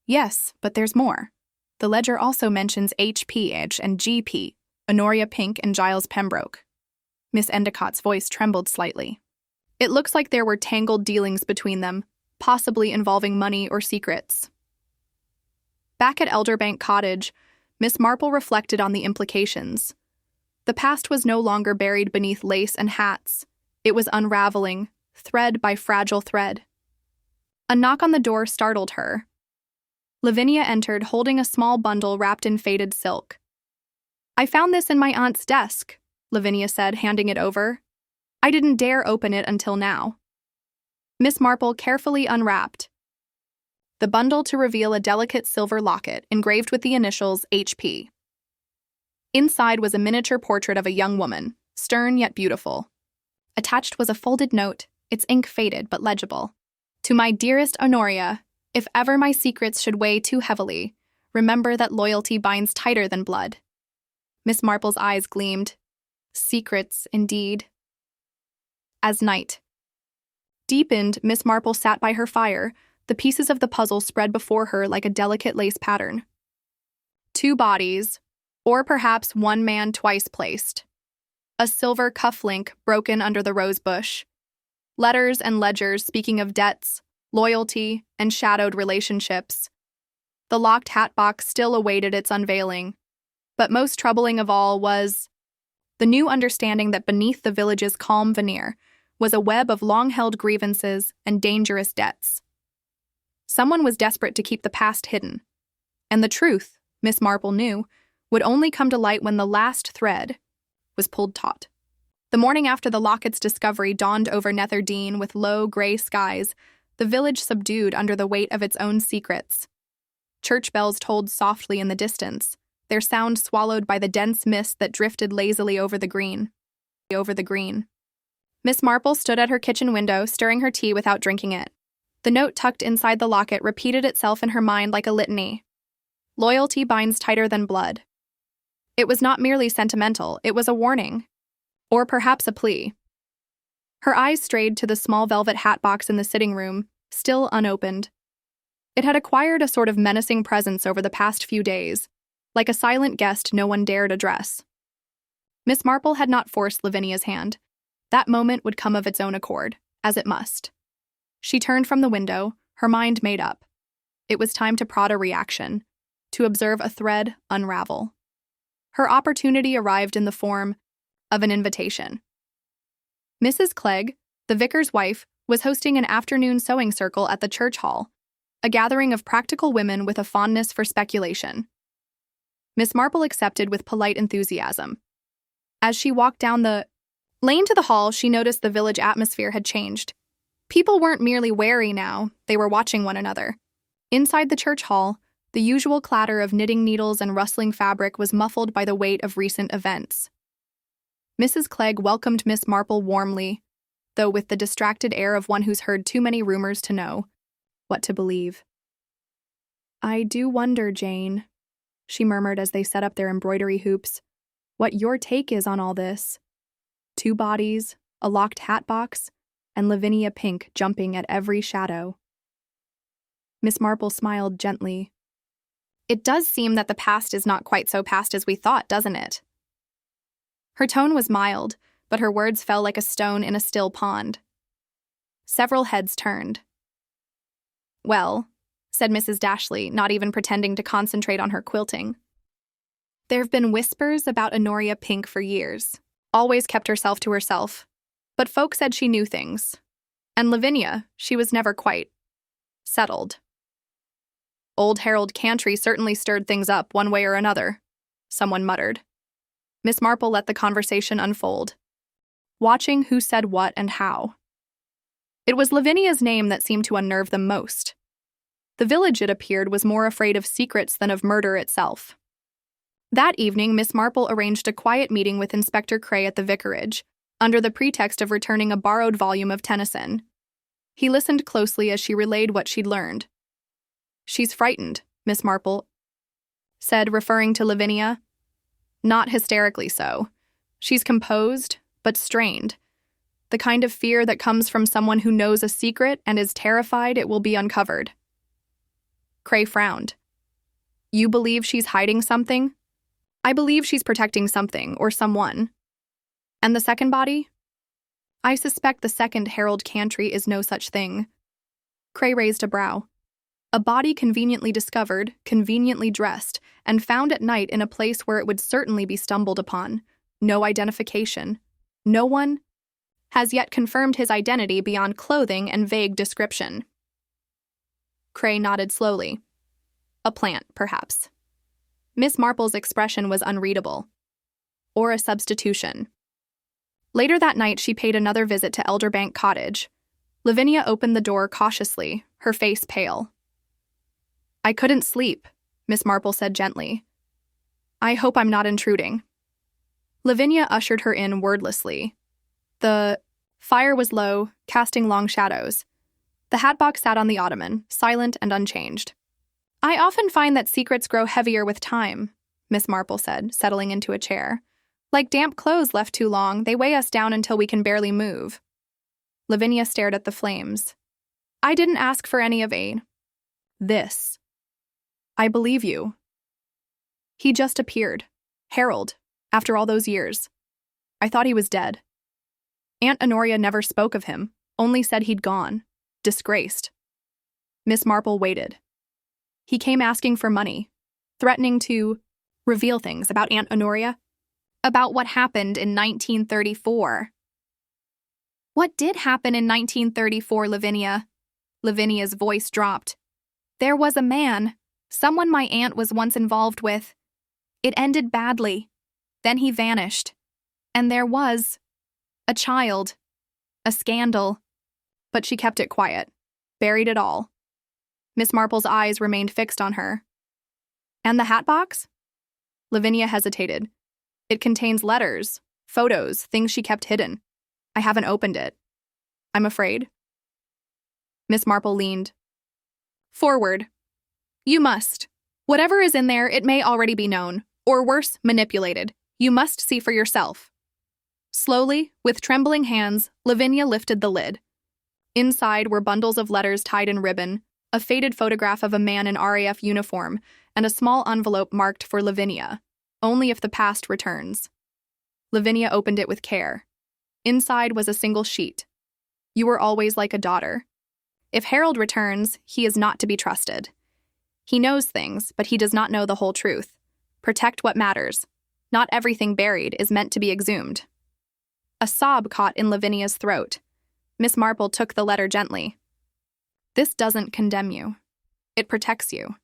Yes, but there's more. The ledger also mentions H.P.H. and G.P., Honoria Pink and Giles Pembroke. Miss Endicott's voice trembled slightly. It looks like there were tangled dealings between them, possibly involving money or secrets. Back at Elderbank Cottage, Miss Marple reflected on the implications. The past was no longer buried beneath lace and hats. It was unraveling, thread by fragile thread. A knock on the door startled her. Lavinia entered, holding a small bundle wrapped in faded silk. I found this in my aunt's desk, Lavinia said, handing it over. I didn't dare open it until now. Miss Marple carefully unwrapped the bundle to reveal a delicate silver locket engraved with the initials H.P. Inside was a miniature portrait of a young woman, stern yet beautiful. Attached was a folded note, its ink faded but legible. To my dearest Honoria, if ever my secrets should weigh too heavily, remember that loyalty binds tighter than blood. Miss Marple's eyes gleamed. Secrets, indeed. As night deepened, Miss Marple sat by her fire, the pieces of the puzzle spread before her like a delicate lace pattern. Two bodies, or perhaps one man twice placed. A silver cufflink broken under the rose bush. Letters and ledgers speaking of debts, loyalty, and shadowed relationships. The locked hatbox still awaited its unveiling. But most troubling of all was the new understanding that beneath the village's calm veneer was a web of long-held grievances and dangerous debts. Someone was desperate to keep the past hidden, and the truth, Miss Marple knew, would only come to light when the last thread was pulled taut. The morning after the locket's discovery dawned over Netherdean with low, gray skies, the village subdued under the weight of its own secrets. Church bells tolled softly in the distance, their sound swallowed by the dense mist that drifted lazily over the green. Miss Marple stood at her kitchen window, stirring her tea without drinking it. The note tucked inside the locket repeated itself in her mind like a litany. Loyalty binds tighter than blood. It was not merely sentimental, it was a warning. Or perhaps a plea. Her eyes strayed to the small velvet hatbox in the sitting room, still unopened. It had acquired a sort of menacing presence over the past few days, like a silent guest no one dared address. Miss Marple had not forced Lavinia's hand. That moment would come of its own accord, as it must. She turned from the window, her mind made up. It was time to prod a reaction, to observe a thread unravel. Her opportunity arrived in the form of an invitation. Mrs. Clegg, the vicar's wife, was hosting an afternoon sewing circle at the church hall, a gathering of practical women with a fondness for speculation. Miss Marple accepted with polite enthusiasm. As she walked down the lane to the hall, she noticed the village atmosphere had changed. People weren't merely wary now, they were watching one another. Inside the church hall, the usual clatter of knitting needles and rustling fabric was muffled by the weight of recent events. Mrs. Clegg welcomed Miss Marple warmly, though with the distracted air of one who's heard too many rumors to know what to believe. I do wonder, Jane, she murmured as they set up their embroidery hoops, what your take is on all this. 2 bodies, a locked hatbox, and Lavinia Pink jumping at every shadow. Miss Marple smiled gently. It does seem that the past is not quite so past as we thought, doesn't it? Her tone was mild, but her words fell like a stone in a still pond. Several heads turned. "Well," said Mrs. Dashley, not even pretending to concentrate on her quilting. "There have been whispers about Honoria Pink for years. Always kept herself to herself. But folk said she knew things. And Lavinia, she was never quite settled. Old Harold Cantry certainly stirred things up one way or another," someone muttered. Miss Marple let the conversation unfold, watching who said what and how. It was Lavinia's name that seemed to unnerve them most. The village, it appeared, was more afraid of secrets than of murder itself. That evening, Miss Marple arranged a quiet meeting with Inspector Cray at the vicarage, under the pretext of returning a borrowed volume of Tennyson. He listened closely as she relayed what she'd learned. "She's frightened," Miss Marple said, referring to Lavinia. "Not hysterically so. She's composed, but strained. The kind of fear that comes from someone who knows a secret and is terrified it will be uncovered." Cray frowned. "You believe she's hiding something?" "I believe she's protecting something, or someone." "And the second body?" "I suspect the second Harold Cantry is no such thing." Cray raised a brow. "A body conveniently discovered, conveniently dressed, and found at night in a place where it would certainly be stumbled upon. No identification. No one has yet confirmed his identity beyond clothing and vague description." Cray nodded slowly. "A plant, perhaps." Miss Marple's expression was unreadable. "Or a substitution." Later that night, she paid another visit to Elderbank Cottage. Lavinia opened the door cautiously, her face pale. "I couldn't sleep," Miss Marple said gently. "I hope I'm not intruding." Lavinia ushered her in wordlessly. The fire was low, casting long shadows. The Hatbox sat on the ottoman, silent and unchanged. "I often find that secrets grow heavier with time," Miss Marple said, settling into a chair. "Like damp clothes left too long, they weigh us down until we can barely move." Lavinia stared at the flames. "I didn't ask for any of this." "I believe you." "He just appeared. Harold, after all those years. I thought he was dead. Aunt Honoria never spoke of him, only said he'd gone, disgraced." Miss Marple waited. "He came asking for money, threatening to reveal things about Aunt Honoria, about what happened in 1934. "What did happen in 1934, Lavinia?" Lavinia's voice dropped. "There was a man, someone my aunt was once involved with. It ended badly. Then he vanished. And there was a child, a scandal." But she kept it quiet, buried it all. Miss Marple's eyes remained fixed on her. "And the Hatbox?" Lavinia hesitated. "It contains letters, photos, things she kept hidden. I haven't opened it. I'm afraid." Miss Marple leaned forward. "You must. Whatever is in there, it may already be known, or worse, manipulated. You must see for yourself." Slowly, with trembling hands, Lavinia lifted the lid. Inside were bundles of letters tied in ribbon, a faded photograph of a man in RAF uniform, and a small envelope marked for Lavinia, "Only if the past returns." Lavinia opened it with care. Inside was a single sheet. "You were always like a daughter. If Harold returns, he is not to be trusted. He knows things, but he does not know the whole truth. Protect what matters. Not everything buried is meant to be exhumed." A sob caught in Lavinia's throat. Miss Marple took the letter gently. "This doesn't condemn you. It protects you.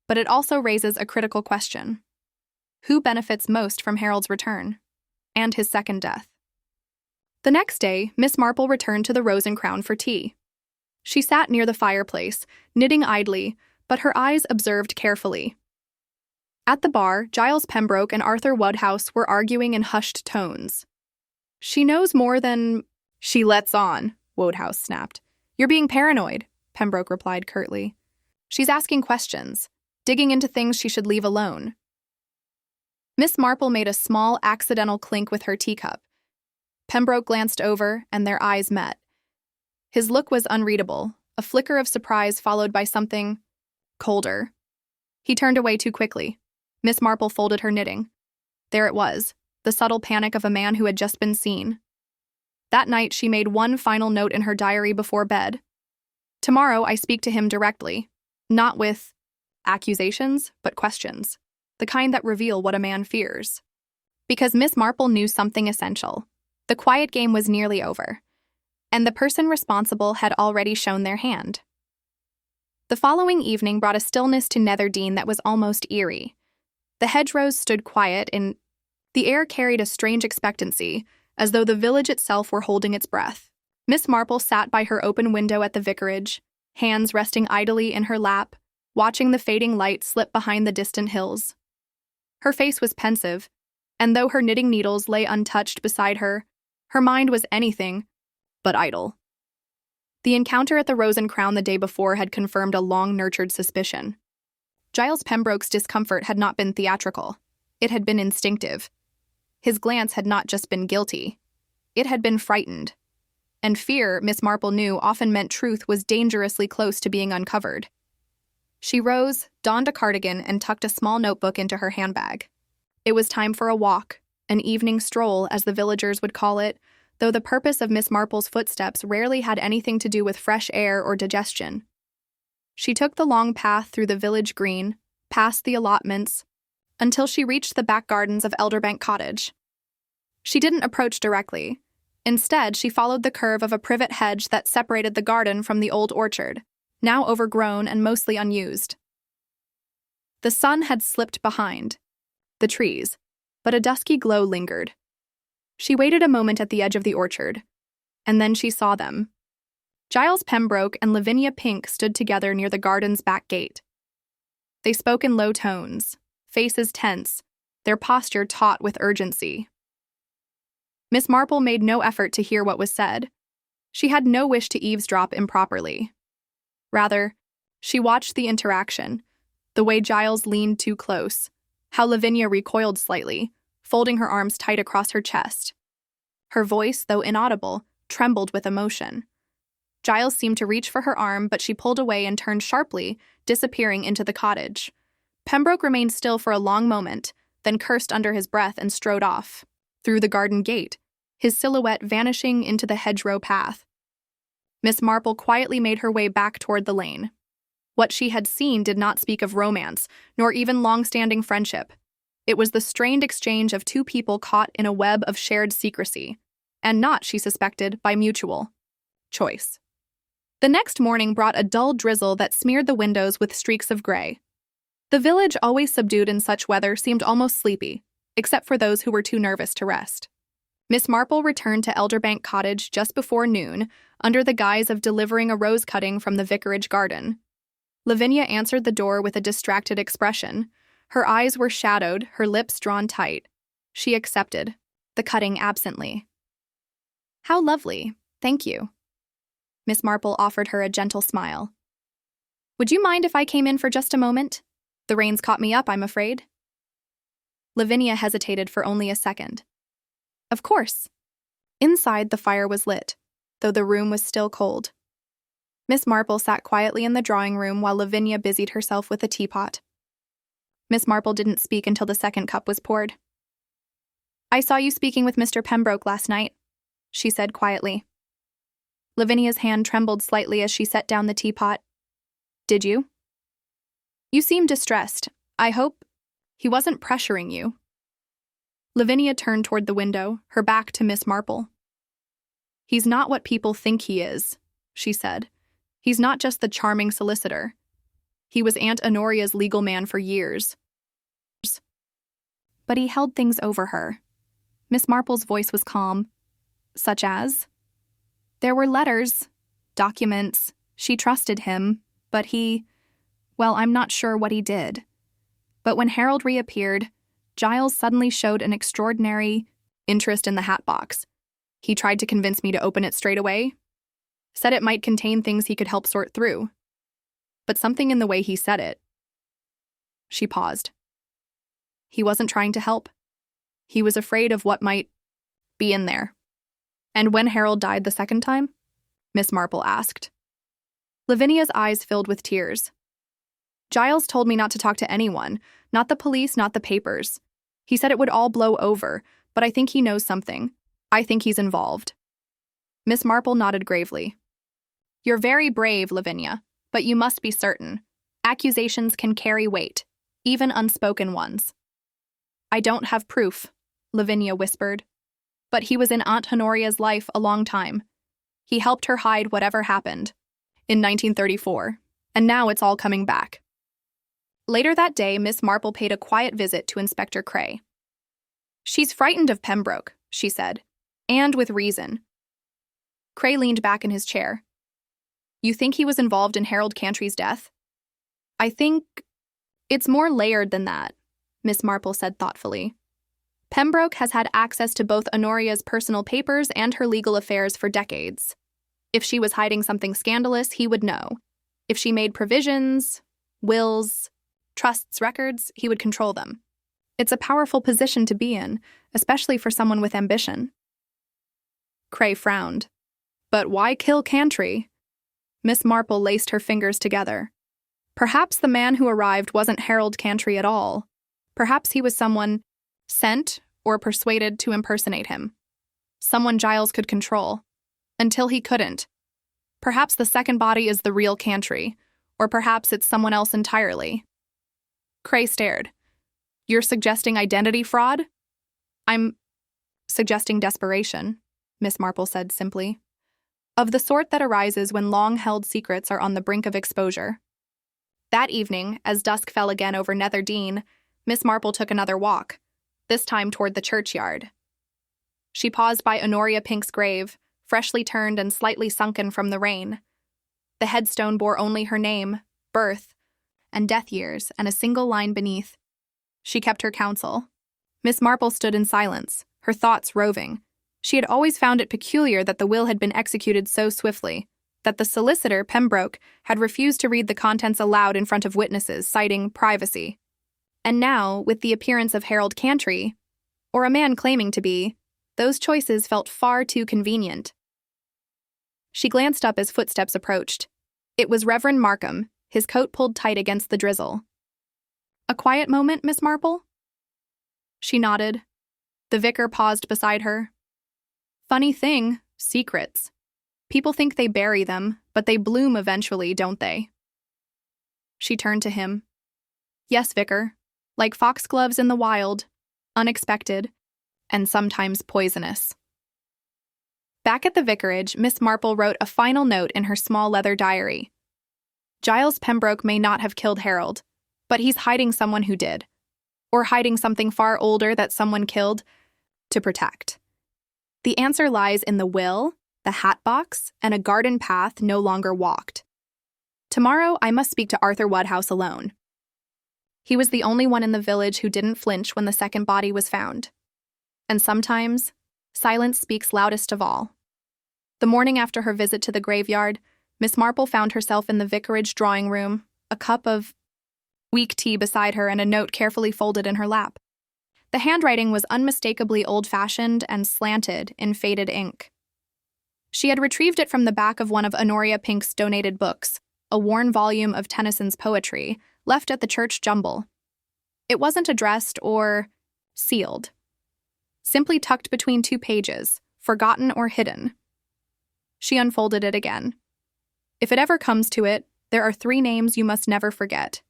But it also raises a critical question. Who benefits most from Harold's return? And his second death?" The next day, Miss Marple returned to the Rose and Crown for tea. She sat near the fireplace, knitting idly, but her eyes observed carefully. At the bar, Giles Pembroke and Arthur Woodhouse were arguing in hushed tones. "She knows more than she lets on," Woodhouse snapped. "You're being paranoid," Pembroke replied curtly. "She's asking questions, digging into things she should leave alone." Miss Marple made a small, accidental clink with her teacup. Pembroke glanced over, and their eyes met. His look was unreadable, a flicker of surprise followed by something colder. He turned away too quickly. Miss Marple folded her knitting. There it was, the subtle panic of a man who had just been seen. That night, she made one final note in her diary before bed. Tomorrow, I speak to him directly, not with accusations, but questions, the kind that reveal what a man fears. Because Miss Marple knew something essential. The quiet game was nearly over, and the person responsible had already shown their hand. The following evening brought a stillness to Netherdean that was almost eerie. The hedgerows stood quiet, and the air carried a strange expectancy, as though the village itself were holding its breath. Miss Marple sat by her open window at the vicarage, hands resting idly in her lap, watching the fading light slip behind the distant hills. Her face was pensive, and though her knitting needles lay untouched beside her, her mind was anything but idle. The encounter at the Rose and Crown the day before had confirmed a long-nurtured suspicion. Giles Pembroke's discomfort had not been theatrical. It had been instinctive. His glance had not just been guilty. It had been frightened. And fear, Miss Marple knew, often meant truth was dangerously close to being uncovered. She rose, donned a cardigan, and tucked a small notebook into her handbag. It was time for a walk, an evening stroll, as the villagers would call it, though the purpose of Miss Marple's footsteps rarely had anything to do with fresh air or digestion. She took the long path through the village green, past the allotments, until she reached the back gardens of Elderbank Cottage. She didn't approach directly. Instead, she followed the curve of a privet hedge that separated the garden from the old orchard, now overgrown and mostly unused. The sun had slipped behind the trees, but a dusky glow lingered. She waited a moment at the edge of the orchard, and then she saw them. Giles Pembroke and Lavinia Pink stood together near the garden's back gate. They spoke in low tones, faces tense, their posture taut with urgency. Miss Marple made no effort to hear what was said. She had no wish to eavesdrop improperly. Rather, she watched the interaction, the way Giles leaned too close, how Lavinia recoiled slightly, folding her arms tight across her chest. Her voice, though inaudible, trembled with emotion. Giles seemed to reach for her arm, but she pulled away and turned sharply, disappearing into the cottage. Pembroke remained still for a long moment, then cursed under his breath and strode off, through the garden gate, his silhouette vanishing into the hedgerow path. Miss Marple quietly made her way back toward the lane. What she had seen did not speak of romance, nor even long-standing friendship. It was the strained exchange of two people caught in a web of shared secrecy, and not, she suspected, by mutual choice. The next morning brought a dull drizzle that smeared the windows with streaks of gray. The village, always subdued in such weather, seemed almost sleepy, except for those who were too nervous to rest. Miss Marple returned to Elderbank Cottage just before noon, under the guise of delivering a rose cutting from the vicarage garden. Lavinia answered the door with a distracted expression. Her eyes were shadowed, her lips drawn tight. She accepted, the cutting absently. "How lovely, thank you." Miss Marple offered her a gentle smile. "Would you mind if I came in for just a moment? The rain's caught me up, I'm afraid." Lavinia hesitated for only a second. "Of course." Inside, the fire was lit, though the room was still cold. Miss Marple sat quietly in the drawing room while Lavinia busied herself with a teapot. Miss Marple didn't speak until the second cup was poured. "I saw you speaking with Mr. Pembroke last night," she said quietly. Lavinia's hand trembled slightly as she set down the teapot. "Did you? You seem distressed. I hope he wasn't pressuring you." Lavinia turned toward the window, her back to Miss Marple. "He's not what people think he is," she said. "He's not just the charming solicitor. He was Aunt Honoria's legal man for years." But he held things over her. Miss Marple's voice was calm. "Such as?" "There were letters, documents. She trusted him, but well, I'm not sure what he did. But when Harold reappeared, Giles suddenly showed an extraordinary interest in the Hatbox. He tried to convince me to open it straight away. Said it might contain things he could help sort through. But something in the way he said it." She paused. "He wasn't trying to help. He was afraid of what might be in there." "And when Harold died the second time?" Miss Marple asked. Lavinia's eyes filled with tears. "Giles told me not to talk to anyone, not the police, not the papers. He said it would all blow over, but I think he knows something. I think he's involved." Miss Marple nodded gravely. You're very brave, Lavinia, but you must be certain. Accusations can carry weight, even unspoken ones. I don't have proof, Lavinia whispered. But he was in Aunt Honoria's life a long time. He helped her hide whatever happened in 1934, and now it's all coming back. Later that day, Miss Marple paid a quiet visit to Inspector Cray. She's frightened of Pembroke, she said, and with reason. Cray leaned back in his chair. You think he was involved in Harold Cantry's death? I think it's more layered than that, Miss Marple said thoughtfully. Pembroke has had access to both Honoria's personal papers and her legal affairs for decades. If she was hiding something scandalous, he would know. If she made provisions, wills, trusts, records, he would control them. It's a powerful position to be in, especially for someone with ambition. Cray frowned. But why kill Cantry? Miss Marple laced her fingers together. Perhaps the man who arrived wasn't Harold Cantry at all. Perhaps he was someone sent or persuaded to impersonate him. Someone Giles could control. Until he couldn't. Perhaps the second body is the real Cantry, or perhaps it's someone else entirely. Cray stared. You're suggesting identity fraud? I'm suggesting desperation, Miss Marple said simply. Of the sort that arises when long-held secrets are on the brink of exposure. That evening, as dusk fell again over Nether Dean, Miss Marple took another walk, this time toward the churchyard. She paused by Honoria Pink's grave, freshly turned and slightly sunken from the rain. The headstone bore only her name, birth, and death years, and a single line beneath. She kept her counsel. Miss Marple stood in silence, her thoughts roving. She had always found it peculiar that the will had been executed so swiftly, that the solicitor, Pembroke, had refused to read the contents aloud in front of witnesses, citing privacy. And now, with the appearance of Harold Cantry, or a man claiming to be, those choices felt far too convenient. She glanced up as footsteps approached. It was Reverend Markham, his coat pulled tight against the drizzle. A quiet moment, Miss Marple? She nodded. The vicar paused beside her. Funny thing, secrets. People think they bury them, but they bloom eventually, don't they? She turned to him. Yes, vicar. Like foxgloves in the wild, unexpected, and sometimes poisonous. Back at the vicarage, Miss Marple wrote a final note in her small leather diary. Giles Pembroke may not have killed Harold, but he's hiding someone who did. Or hiding something far older that someone killed to protect. The answer lies in the will, the Hatbox, and a garden path no longer walked. Tomorrow, I must speak to Arthur Woodhouse alone. He was the only one in the village who didn't flinch when the second body was found. And sometimes, silence speaks loudest of all. The morning after her visit to the graveyard, Miss Marple found herself in the vicarage drawing room, a cup of weak tea beside her and a note carefully folded in her lap. The handwriting was unmistakably old-fashioned and slanted in faded ink. She had retrieved it from the back of one of Honoria Pink's donated books, a worn volume of Tennyson's poetry, left at the church jumble. It wasn't addressed or sealed. Simply tucked between two pages, forgotten or hidden. She unfolded it again. If it ever comes to it, there are 3 names you must never forget.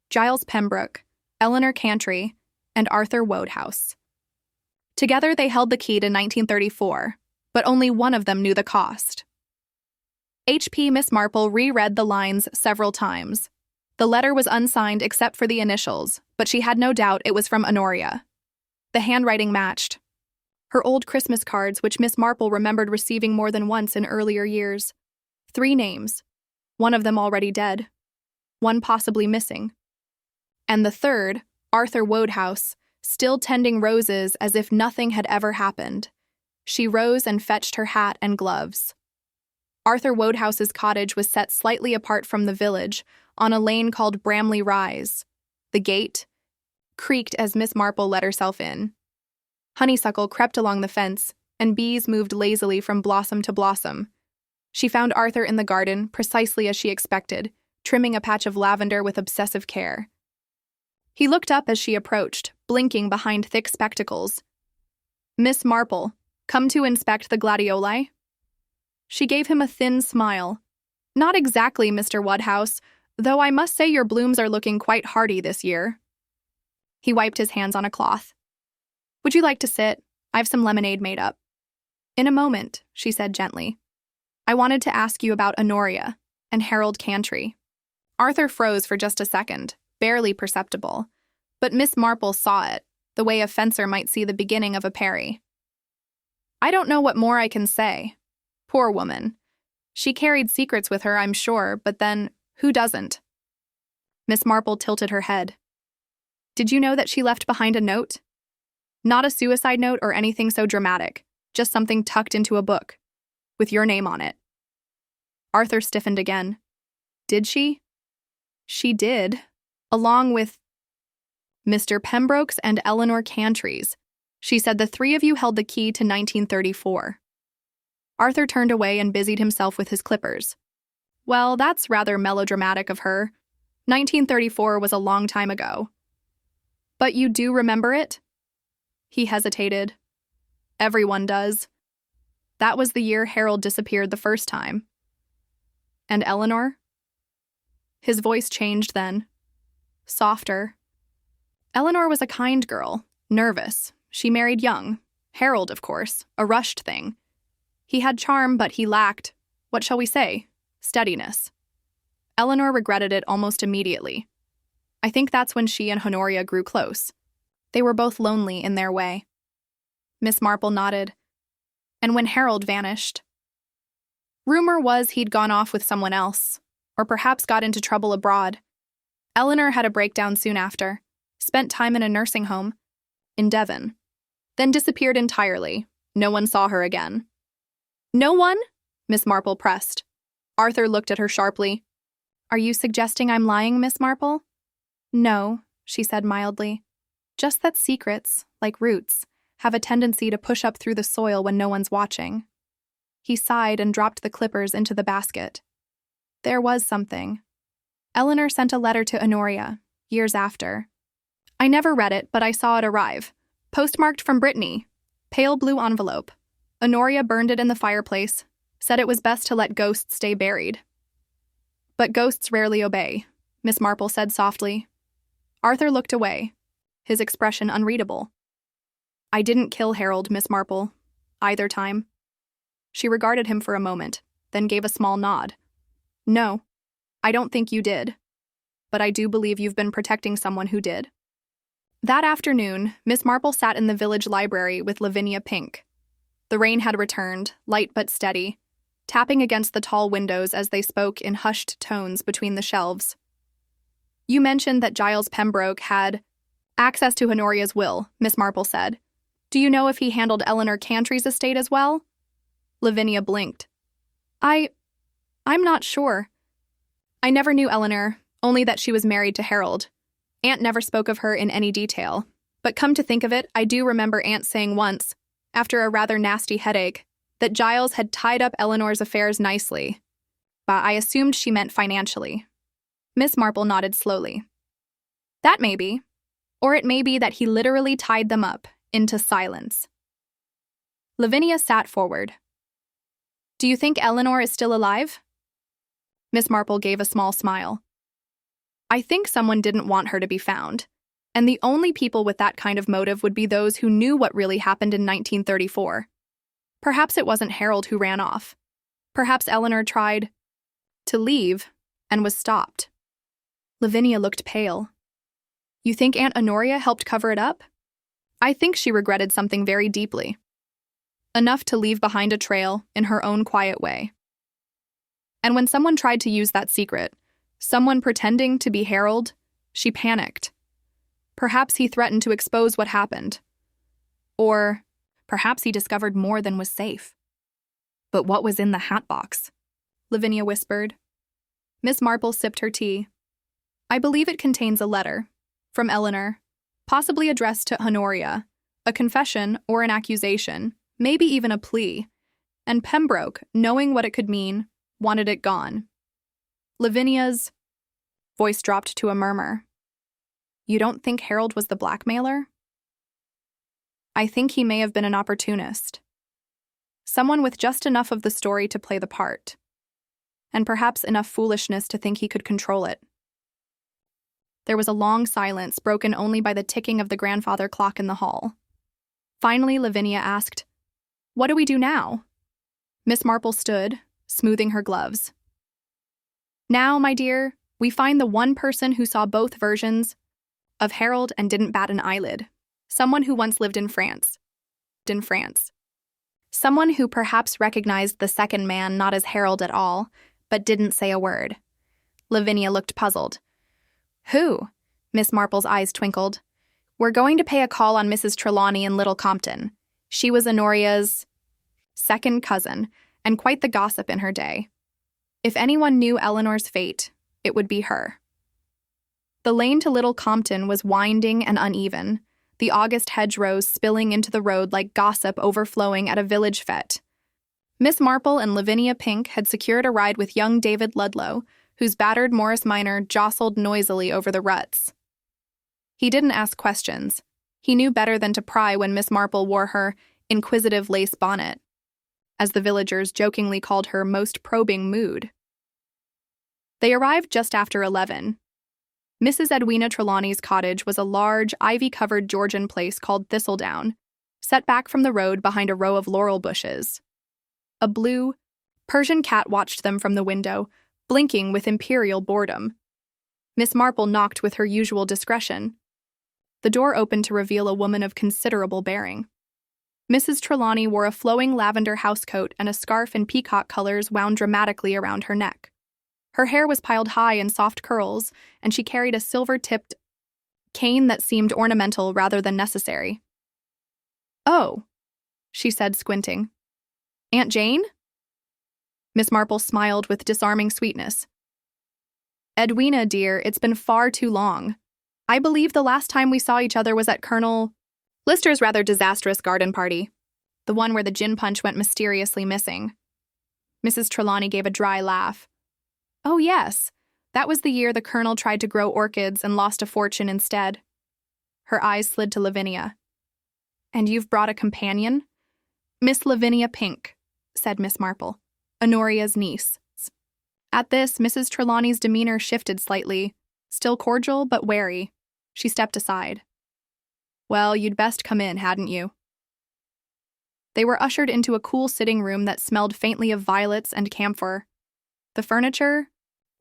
Giles Pembroke, Eleanor Cantry, and Arthur Woodhouse. Together they held the key to 1934, but only one of them knew the cost. H.P. Miss Marple reread the lines several times. The letter was unsigned except for the initials, but she had no doubt it was from Honoria. The handwriting matched. Her old Christmas cards, which Miss Marple remembered receiving more than once in earlier years. 3 names, one of them already dead, one possibly missing. And the third, Arthur Woodhouse, still tending roses as if nothing had ever happened. She rose and fetched her hat and gloves. Arthur Woodhouse's cottage was set slightly apart from the village, on a lane called Bramley Rise. The gate creaked as Miss Marple let herself in. Honeysuckle crept along the fence, and bees moved lazily from blossom to blossom. She found Arthur in the garden, precisely as she expected, trimming a patch of lavender with obsessive care. He looked up as she approached, blinking behind thick spectacles. Miss Marple, come to inspect the gladioli? She gave him a thin smile. Not exactly, Mr. Woodhouse, though I must say your blooms are looking quite hardy this year. He wiped his hands on a cloth. Would you like to sit? I've some lemonade made up. In a moment, she said gently. I wanted to ask you about Honoria and Harold Cantry. Arthur froze for just a second, barely perceptible. But Miss Marple saw it, the way a fencer might see the beginning of a parry. I don't know what more I can say. Poor woman. She carried secrets with her, I'm sure, but then, who doesn't? Miss Marple tilted her head. Did you know that she left behind a note? Not a suicide note or anything so dramatic, just something tucked into a book, with your name on it. Arthur stiffened again. Did she? She did, along with Mr. Pembroke's and Eleanor Cantry's. She said the three of you held the key to 1934. Arthur turned away and busied himself with his clippers. Well, that's rather melodramatic of her. 1934 was a long time ago. But you do remember it? He hesitated. Everyone does. That was the year Harold disappeared the first time. And Eleanor? His voice changed then. Softer. Eleanor was a kind girl, nervous. She married young. Harold, of course, a rushed thing. He had charm, but he lacked, what shall we say, steadiness. Eleanor regretted it almost immediately. I think that's when she and Honoria grew close. They were both lonely in their way. Miss Marple nodded. And when Harold vanished. Rumor was he'd gone off with someone else, or perhaps got into trouble abroad. Eleanor had a breakdown soon after, spent time in a nursing home, in Devon, then disappeared entirely. No one saw her again. No one? Miss Marple pressed. Arthur looked at her sharply. Are you suggesting I'm lying, Miss Marple? No, she said mildly. Just that secrets, like roots, have a tendency to push up through the soil when no one's watching. He sighed and dropped the clippers into the basket. There was something. Eleanor sent a letter to Honoria, years after. I never read it, but I saw it arrive. Postmarked from Brittany. Pale blue envelope. Honoria burned it in the fireplace, said it was best to let ghosts stay buried. But ghosts rarely obey, Miss Marple said softly. Arthur looked away, his expression unreadable. I didn't kill Harold, Miss Marple, either time. She regarded him for a moment, then gave a small nod. No, I don't think you did. But I do believe you've been protecting someone who did. That afternoon, Miss Marple sat in the village library with Lavinia Pink. The rain had returned, light but steady, tapping against the tall windows as they spoke in hushed tones between the shelves. You mentioned that Giles Pembroke had access to Honoria's will, Miss Marple said. Do you know if he handled Eleanor Cantry's estate as well? Lavinia blinked. I'm not sure. I never knew Eleanor, only that she was married to Harold. Aunt never spoke of her in any detail. But come to think of it, I do remember Aunt saying once, after a rather nasty headache, that Giles had tied up Eleanor's affairs nicely. But I assumed she meant financially. Miss Marple nodded slowly. That may be. Or it may be that he literally tied them up into silence. Lavinia sat forward. Do you think Eleanor is still alive? Miss Marple gave a small smile. I think someone didn't want her to be found, and the only people with that kind of motive would be those who knew what really happened in 1934. Perhaps it wasn't Harold who ran off. Perhaps Eleanor tried to leave and was stopped. Lavinia looked pale. You think Aunt Honoria helped cover it up? I think she regretted something very deeply. Enough to leave behind a trail in her own quiet way. And when someone tried to use that secret, someone pretending to be Harold, she panicked. Perhaps he threatened to expose what happened. Or perhaps he discovered more than was safe. But what was in the hatbox? Lavinia whispered. Miss Marple sipped her tea. I believe it contains a letter, from Eleanor, possibly addressed to Honoria, a confession or an accusation, maybe even a plea, and Pembroke, knowing what it could mean, wanted it gone. Lavinia's voice dropped to a murmur. You don't think Harold was the blackmailer? I think he may have been an opportunist. Someone with just enough of the story to play the part, and perhaps enough foolishness to think he could control it. There was a long silence, broken only by the ticking of the grandfather clock in the hall. Finally, Lavinia asked, "What do we do now?" Miss Marple stood, smoothing her gloves. "Now, my dear, we find the one person who saw both versions of Harold and didn't bat an eyelid. Someone who once lived in France. Someone who perhaps recognized the second man not as Harold at all, but didn't say a word." Lavinia looked puzzled. "Who?" Miss Marple's eyes twinkled. "We're going to pay a call on Mrs. Trelawney in Little Compton. She was Honoria's second cousin, and quite the gossip in her day. If anyone knew Eleanor's fate, it would be her." The lane to Little Compton was winding and uneven, the August hedgerows spilling into the road like gossip overflowing at a village fete. Miss Marple and Lavinia Pink had secured a ride with young David Ludlow, whose battered Morris Minor jostled noisily over the ruts. He didn't ask questions. He knew better than to pry when Miss Marple wore her inquisitive lace bonnet, as the villagers jokingly called her most probing mood. They arrived just after 11. Mrs. Edwina Trelawney's cottage was a large, ivy-covered Georgian place called Thistledown, set back from the road behind a row of laurel bushes. A blue Persian cat watched them from the window, blinking with imperial boredom. Miss Marple knocked with her usual discretion. The door opened to reveal a woman of considerable bearing. Mrs. Trelawney wore a flowing lavender housecoat and a scarf in peacock colors wound dramatically around her neck. Her hair was piled high in soft curls, and she carried a silver-tipped cane that seemed ornamental rather than necessary. "Oh," she said, squinting. "Aunt Jane?" Miss Marple smiled with disarming sweetness. "Edwina, dear, it's been far too long. I believe the last time we saw each other was at Colonel Lister's rather disastrous garden party, the one where the gin punch went mysteriously missing." Mrs. Trelawney gave a dry laugh. "Oh, yes. That was the year the Colonel tried to grow orchids and lost a fortune instead." Her eyes slid to Lavinia. "And you've brought a companion?" "Miss Lavinia Pink," said Miss Marple, "Honoria's niece." At this, Mrs. Trelawney's demeanor shifted slightly, still cordial but wary. She stepped aside. "Well, you'd best come in, hadn't you?" They were ushered into a cool sitting room that smelled faintly of violets and camphor. The furniture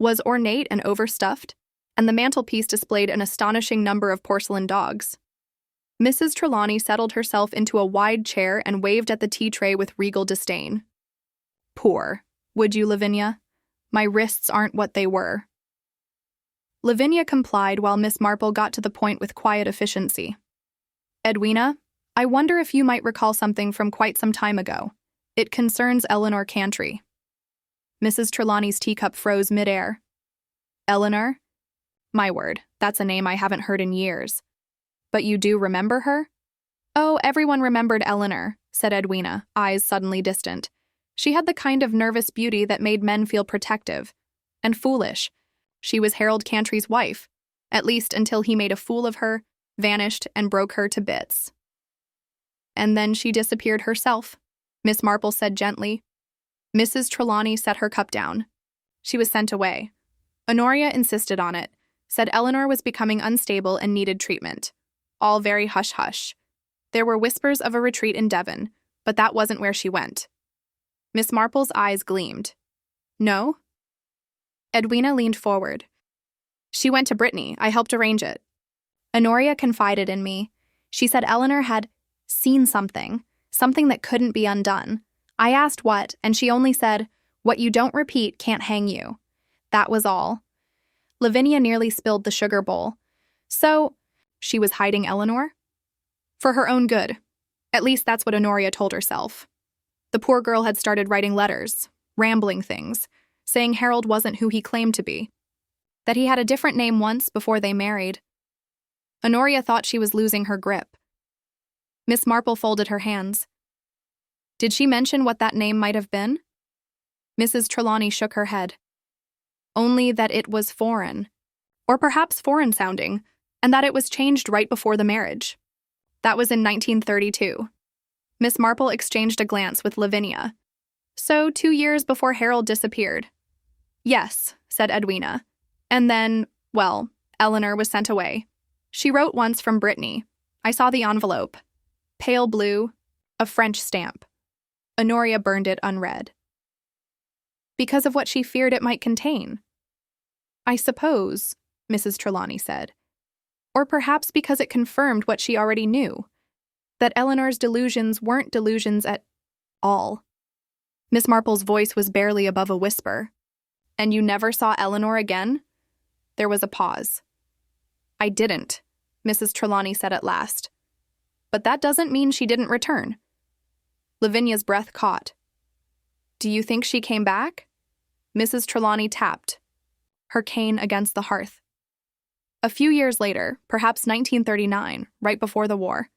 was ornate and overstuffed, and the mantelpiece displayed an astonishing number of porcelain dogs. Mrs. Trelawney settled herself into a wide chair and waved at the tea tray with regal disdain. "Pour, would you, Lavinia? My wrists aren't what they were." Lavinia complied while Miss Marple got to the point with quiet efficiency. "Edwina, I wonder if you might recall something from quite some time ago. It concerns Eleanor Cantry." Mrs. Trelawney's teacup froze midair. "Eleanor? My word, that's a name I haven't heard in years. But you do remember her?" "Oh, everyone remembered Eleanor," said Edwina, eyes suddenly distant. "She had the kind of nervous beauty that made men feel protective. And foolish. She was Harold Cantry's wife, at least until he made a fool of her, vanished, and broke her to bits." "And then she disappeared herself," Miss Marple said gently. Mrs. Trelawney set her cup down. She was sent away. Honoria insisted on it, said Eleanor was becoming unstable and needed treatment. All very hush-hush. There were whispers of a retreat in Devon, but that wasn't where she went. Miss Marple's eyes gleamed. "No?" Edwina leaned forward. "She went to Brittany. I helped arrange it. Honoria confided in me. She said Eleanor had seen something that couldn't be undone. I asked what, and she only said, 'What you don't repeat can't hang you.' That was all." Lavinia nearly spilled the sugar bowl. "So, she was hiding Eleanor?" "For her own good. At least that's what Honoria told herself. The poor girl had started writing letters, rambling things, saying Harold wasn't who he claimed to be, that he had a different name once before they married. Honoria thought she was losing her grip." Miss Marple folded her hands. "Did she mention what that name might have been?" Mrs. Trelawney shook her head. "Only that it was foreign, or perhaps foreign-sounding, and that it was changed right before the marriage. That was in 1932. Miss Marple exchanged a glance with Lavinia. So 2 years before Harold disappeared. Yes, said Edwina. And then, well, Eleanor was sent away. She wrote once from Brittany. I saw the envelope. Pale blue, a French stamp. Honoria burned it unread. Because of what she feared it might contain. I suppose, Mrs. Trelawney said. Or perhaps because it confirmed what she already knew, that Eleanor's delusions weren't delusions at all. Miss Marple's voice was barely above a whisper. And you never saw Eleanor again? There was a pause. I didn't, Mrs. Trelawney said at last. But that doesn't mean she didn't return. Lavinia's breath caught. Do you think she came back? Mrs. Trelawney tapped, her cane against the hearth. A few years later, perhaps 1939, right before the war,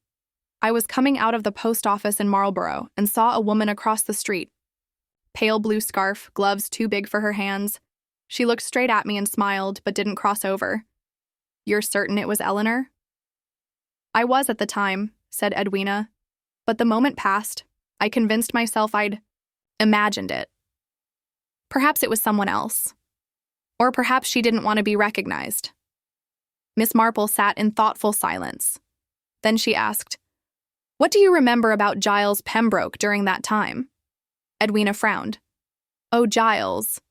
I was coming out of the post office in Marlborough and saw a woman across the street. Pale blue scarf, gloves too big for her hands. She looked straight at me and smiled, but didn't cross over. You're certain it was Eleanor? I was at the time, said Edwina. But the moment passed. I convinced myself I'd imagined it. Perhaps it was someone else. Or perhaps she didn't want to be recognized. Miss Marple sat in thoughtful silence. Then she asked, What do you remember about Giles Pembroke during that time? Edwina frowned. Oh, Giles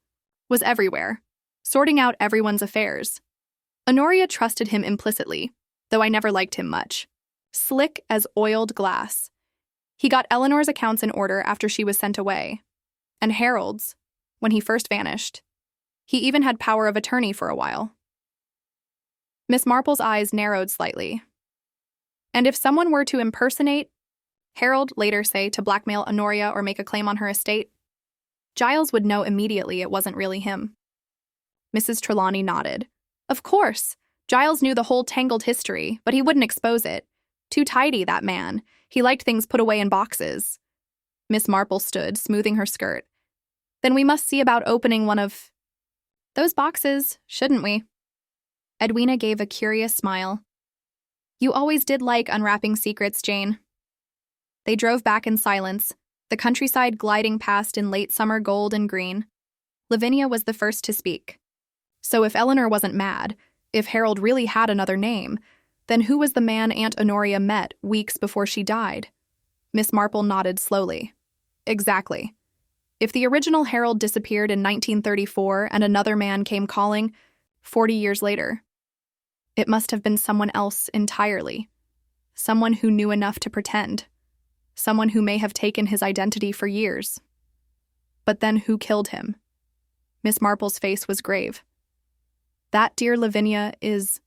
was everywhere, sorting out everyone's affairs. Honoria trusted him implicitly, though I never liked him much. Slick as oiled glass. He got Eleanor's accounts in order after she was sent away. And Harold's, when he first vanished. He even had power of attorney for a while. Miss Marple's eyes narrowed slightly. And if someone were to impersonate Harold, later say to blackmail Honoria or make a claim on her estate, Giles would know immediately it wasn't really him. Mrs. Trelawney nodded. Of course, Giles knew the whole tangled history, but he wouldn't expose it. Too tidy, that man. He liked things put away in boxes. Miss Marple stood, smoothing her skirt. Then we must see about opening one of those boxes, shouldn't we? Edwina gave a curious smile. You always did like unwrapping secrets, Jane. They drove back in silence, the countryside gliding past in late summer gold and green. Lavinia was the first to speak. So if Eleanor wasn't mad, if Harold really had another name, then who was the man Aunt Honoria met weeks before she died? Miss Marple nodded slowly. Exactly. If the original Harold disappeared in 1934 and another man came calling 40 years later, it must have been someone else entirely. Someone who knew enough to pretend. Someone who may have taken his identity for years. But then who killed him? Miss Marple's face was grave. That, dear Lavinia, is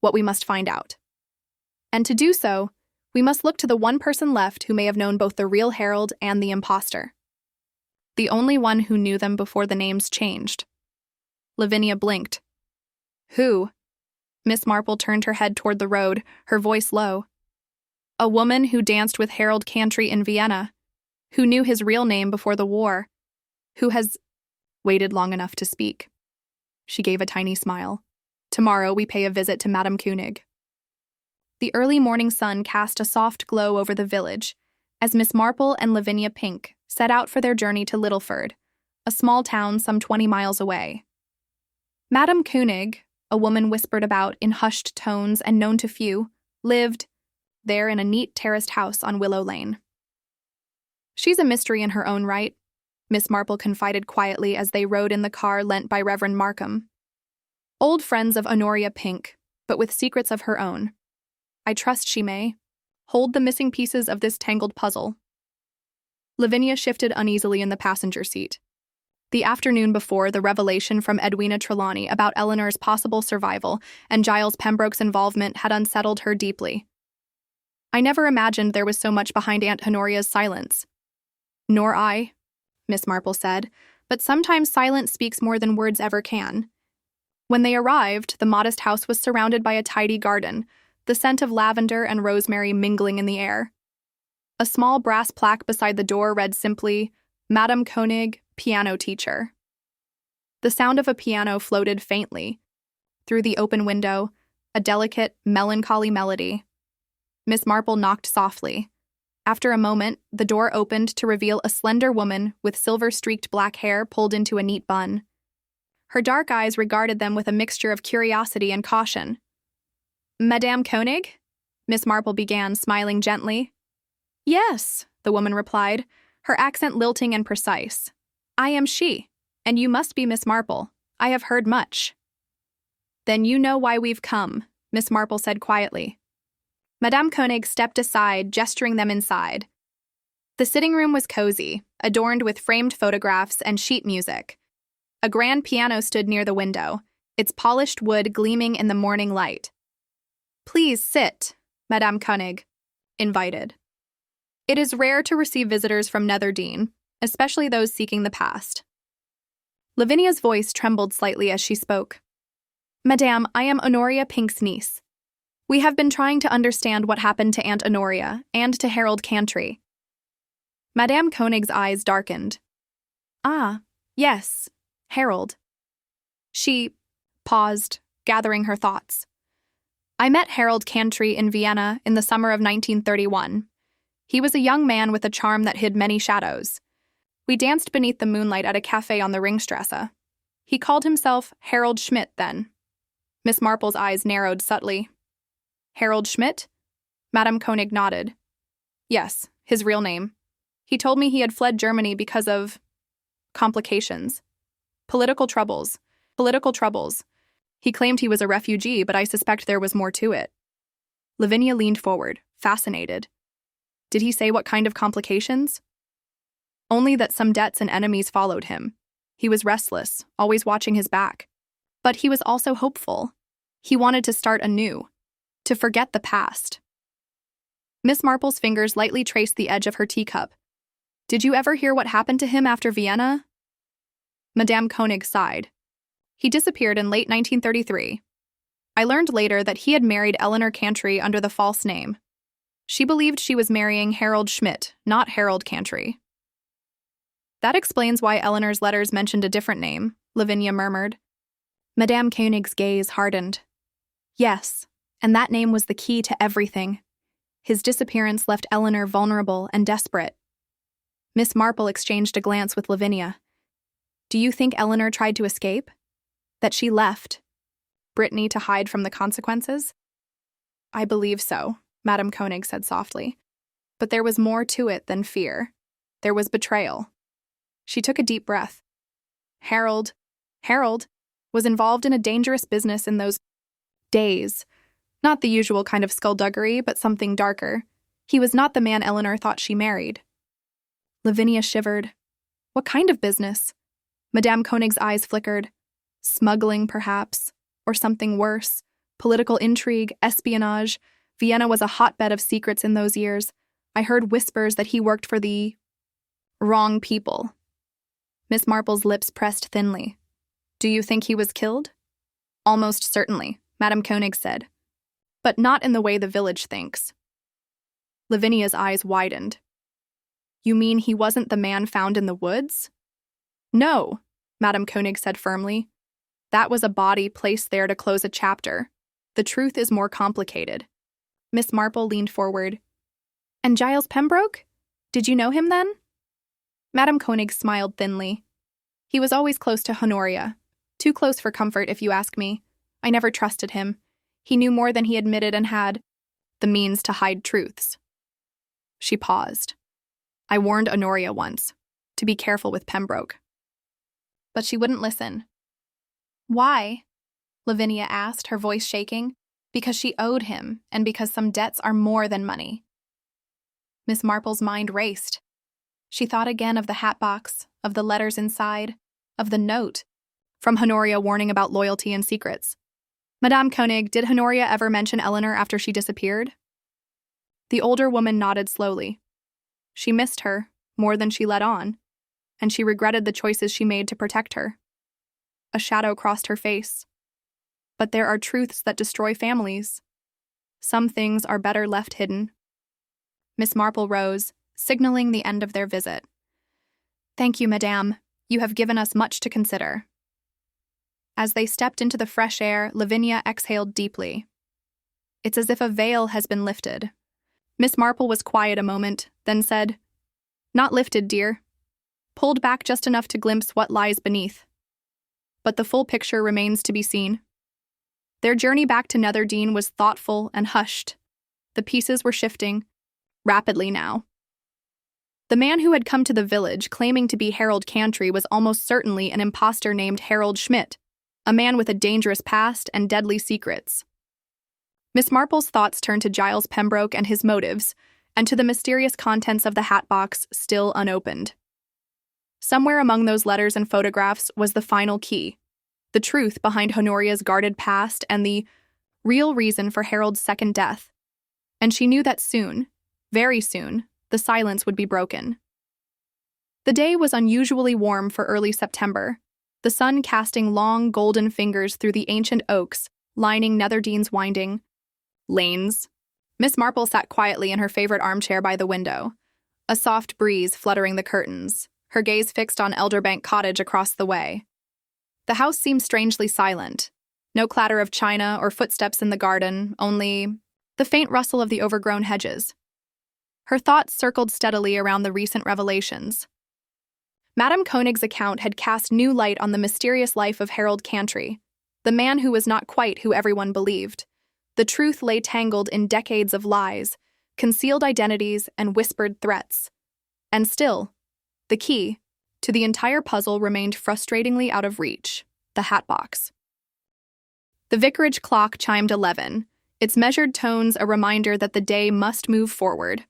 what we must find out. And to do so, we must look to the one person left who may have known both the real Harold and the imposter. The only one who knew them before the names changed. Lavinia blinked. Who? Miss Marple turned her head toward the road, her voice low. A woman who danced with Harold Cantry in Vienna, who knew his real name before the war, who has waited long enough to speak. She gave a tiny smile. Tomorrow we pay a visit to Madame Koenig. The early morning sun cast a soft glow over the village as Miss Marple and Lavinia Pink set out for their journey to Littleford, a small town some 20 miles away. Madame Koenig, a woman whispered about in hushed tones and known to few, lived there in a neat terraced house on Willow Lane. She's a mystery in her own right, Miss Marple confided quietly as they rode in the car lent by Reverend Markham. Old friends of Honoria Pink, but with secrets of her own. I trust she may hold the missing pieces of this tangled puzzle. Lavinia shifted uneasily in the passenger seat. The afternoon before, the revelation from Edwina Trelawney about Eleanor's possible survival and Giles Pembroke's involvement had unsettled her deeply. I never imagined there was so much behind Aunt Honoria's silence. Nor I, Miss Marple said, but sometimes silence speaks more than words ever can. When they arrived, the modest house was surrounded by a tidy garden, the scent of lavender and rosemary mingling in the air. A small brass plaque beside the door read simply, Madame Koenig, piano teacher. The sound of a piano floated faintly. Through the open window, a delicate, melancholy melody. Miss Marple knocked softly. After a moment, the door opened to reveal a slender woman with silver-streaked black hair pulled into a neat bun. Her dark eyes regarded them with a mixture of curiosity and caution. "Madame Koenig?" Miss Marple began, smiling gently. "Yes," the woman replied, her accent lilting and precise. "I am she, and you must be Miss Marple. I have heard much." "Then you know why we've come," Miss Marple said quietly. Madame Koenig stepped aside, gesturing them inside. The sitting room was cozy, adorned with framed photographs and sheet music. A grand piano stood near the window, its polished wood gleaming in the morning light. "Please sit," Madame Koenig invited. "It is rare to receive visitors from Netherdean, especially those seeking the past." Lavinia's voice trembled slightly as she spoke. "Madame, I am Honoria Pink's niece. We have been trying to understand what happened to Aunt Honoria and to Harold Cantry." Madame Koenig's eyes darkened. "Ah, yes, Harold." She paused, gathering her thoughts. "I met Harold Cantry in Vienna in the summer of 1931. He was a young man with a charm that hid many shadows. We danced beneath the moonlight at a cafe on the Ringstrasse. He called himself Harold Schmidt then." Miss Marple's eyes narrowed subtly. "Harold Schmidt?" Madame Koenig nodded. "Yes, his real name. He told me he had fled Germany because of complications. Political troubles. He claimed he was a refugee, but I suspect there was more to it." Lavinia leaned forward, fascinated. "Did he say what kind of complications?" "Only that some debts and enemies followed him. He was restless, always watching his back. But he was also hopeful. He wanted to start anew, to forget the past." Miss Marple's fingers lightly traced the edge of her teacup. "Did you ever hear what happened to him after Vienna?" Madame Koenig sighed. "He disappeared in late 1933. I learned later that he had married Eleanor Cantry under the false name. She believed she was marrying Harold Schmidt, not Harold Cantry." "That explains why Eleanor's letters mentioned a different name," Lavinia murmured. Madame Koenig's gaze hardened. "Yes, and that name was the key to everything. His disappearance left Eleanor vulnerable and desperate." Miss Marple exchanged a glance with Lavinia. "Do you think Eleanor tried to escape? That she left Brittany to hide from the consequences?" "I believe so," Madame Koenig said softly. "But there was more to it than fear. There was betrayal." She took a deep breath. Harold was involved in a dangerous business in those days. Not the usual kind of skullduggery, but something darker. He was not the man Eleanor thought she married." Lavinia shivered. "What kind of business?" Madame Koenig's eyes flickered. "Smuggling, perhaps, or something worse. Political intrigue, espionage. Vienna was a hotbed of secrets in those years. I heard whispers that he worked for the wrong people." Miss Marple's lips pressed thinly. "Do you think he was killed?" "Almost certainly," Madame Koenig said. "But not in the way the village thinks." Lavinia's eyes widened. "You mean he wasn't the man found in the woods?" "No," Madame Koenig said firmly. "That was a body placed there to close a chapter. The truth is more complicated." Miss Marple leaned forward. "And Giles Pembroke? Did you know him then?" Madame Koenig smiled thinly. "He was always close to Honoria. Too close for comfort, if you ask me. I never trusted him. He knew more than he admitted and had the means to hide truths." She paused. "I warned Honoria once, to be careful with Pembroke." But she wouldn't listen. "Why?" Lavinia asked, her voice shaking. "Because she owed him, and because some debts are more than money." Miss Marple's mind raced. She thought again of the hatbox, of the letters inside, of the note from Honoria warning about loyalty and secrets. "Madame Koenig, did Honoria ever mention Eleanor after she disappeared?" The older woman nodded slowly. She missed her, more than she let on, and she regretted the choices she made to protect her. A shadow crossed her face. But there are truths that destroy families. Some things are better left hidden. Miss Marple rose, signaling the end of their visit. "Thank you, Madame. You have given us much to consider." As they stepped into the fresh air, Lavinia exhaled deeply. It's as if a veil has been lifted. Miss Marple was quiet a moment, then said, "Not lifted, dear." Pulled back just enough to glimpse what lies beneath. But the full picture remains to be seen. Their journey back to Netherdean was thoughtful and hushed. The pieces were shifting, rapidly now. The man who had come to the village claiming to be Harold Cantry was almost certainly an imposter named Harold Schmidt, a man with a dangerous past and deadly secrets. Miss Marple's thoughts turned to Giles Pembroke and his motives, and to the mysterious contents of the hatbox still unopened. Somewhere among those letters and photographs was the final key, the truth behind Honoria's guarded past and the real reason for Harold's second death. And she knew that soon, very soon, the silence would be broken. The day was unusually warm for early September, the sun casting long golden fingers through the ancient oaks lining Netherdean's winding lanes. Miss Marple sat quietly in her favorite armchair by the window, a soft breeze fluttering the curtains, her gaze fixed on Elderbank Cottage across the way. The house seemed strangely silent. No clatter of china or footsteps in the garden, only the faint rustle of the overgrown hedges. Her thoughts circled steadily around the recent revelations. Madame Koenig's account had cast new light on the mysterious life of Harold Cantry, the man who was not quite who everyone believed. The truth lay tangled in decades of lies, concealed identities, and whispered threats. And still, the key to the entire puzzle remained frustratingly out of reach: the hatbox. The vicarage clock chimed 11, its measured tones a reminder that the day must move forward.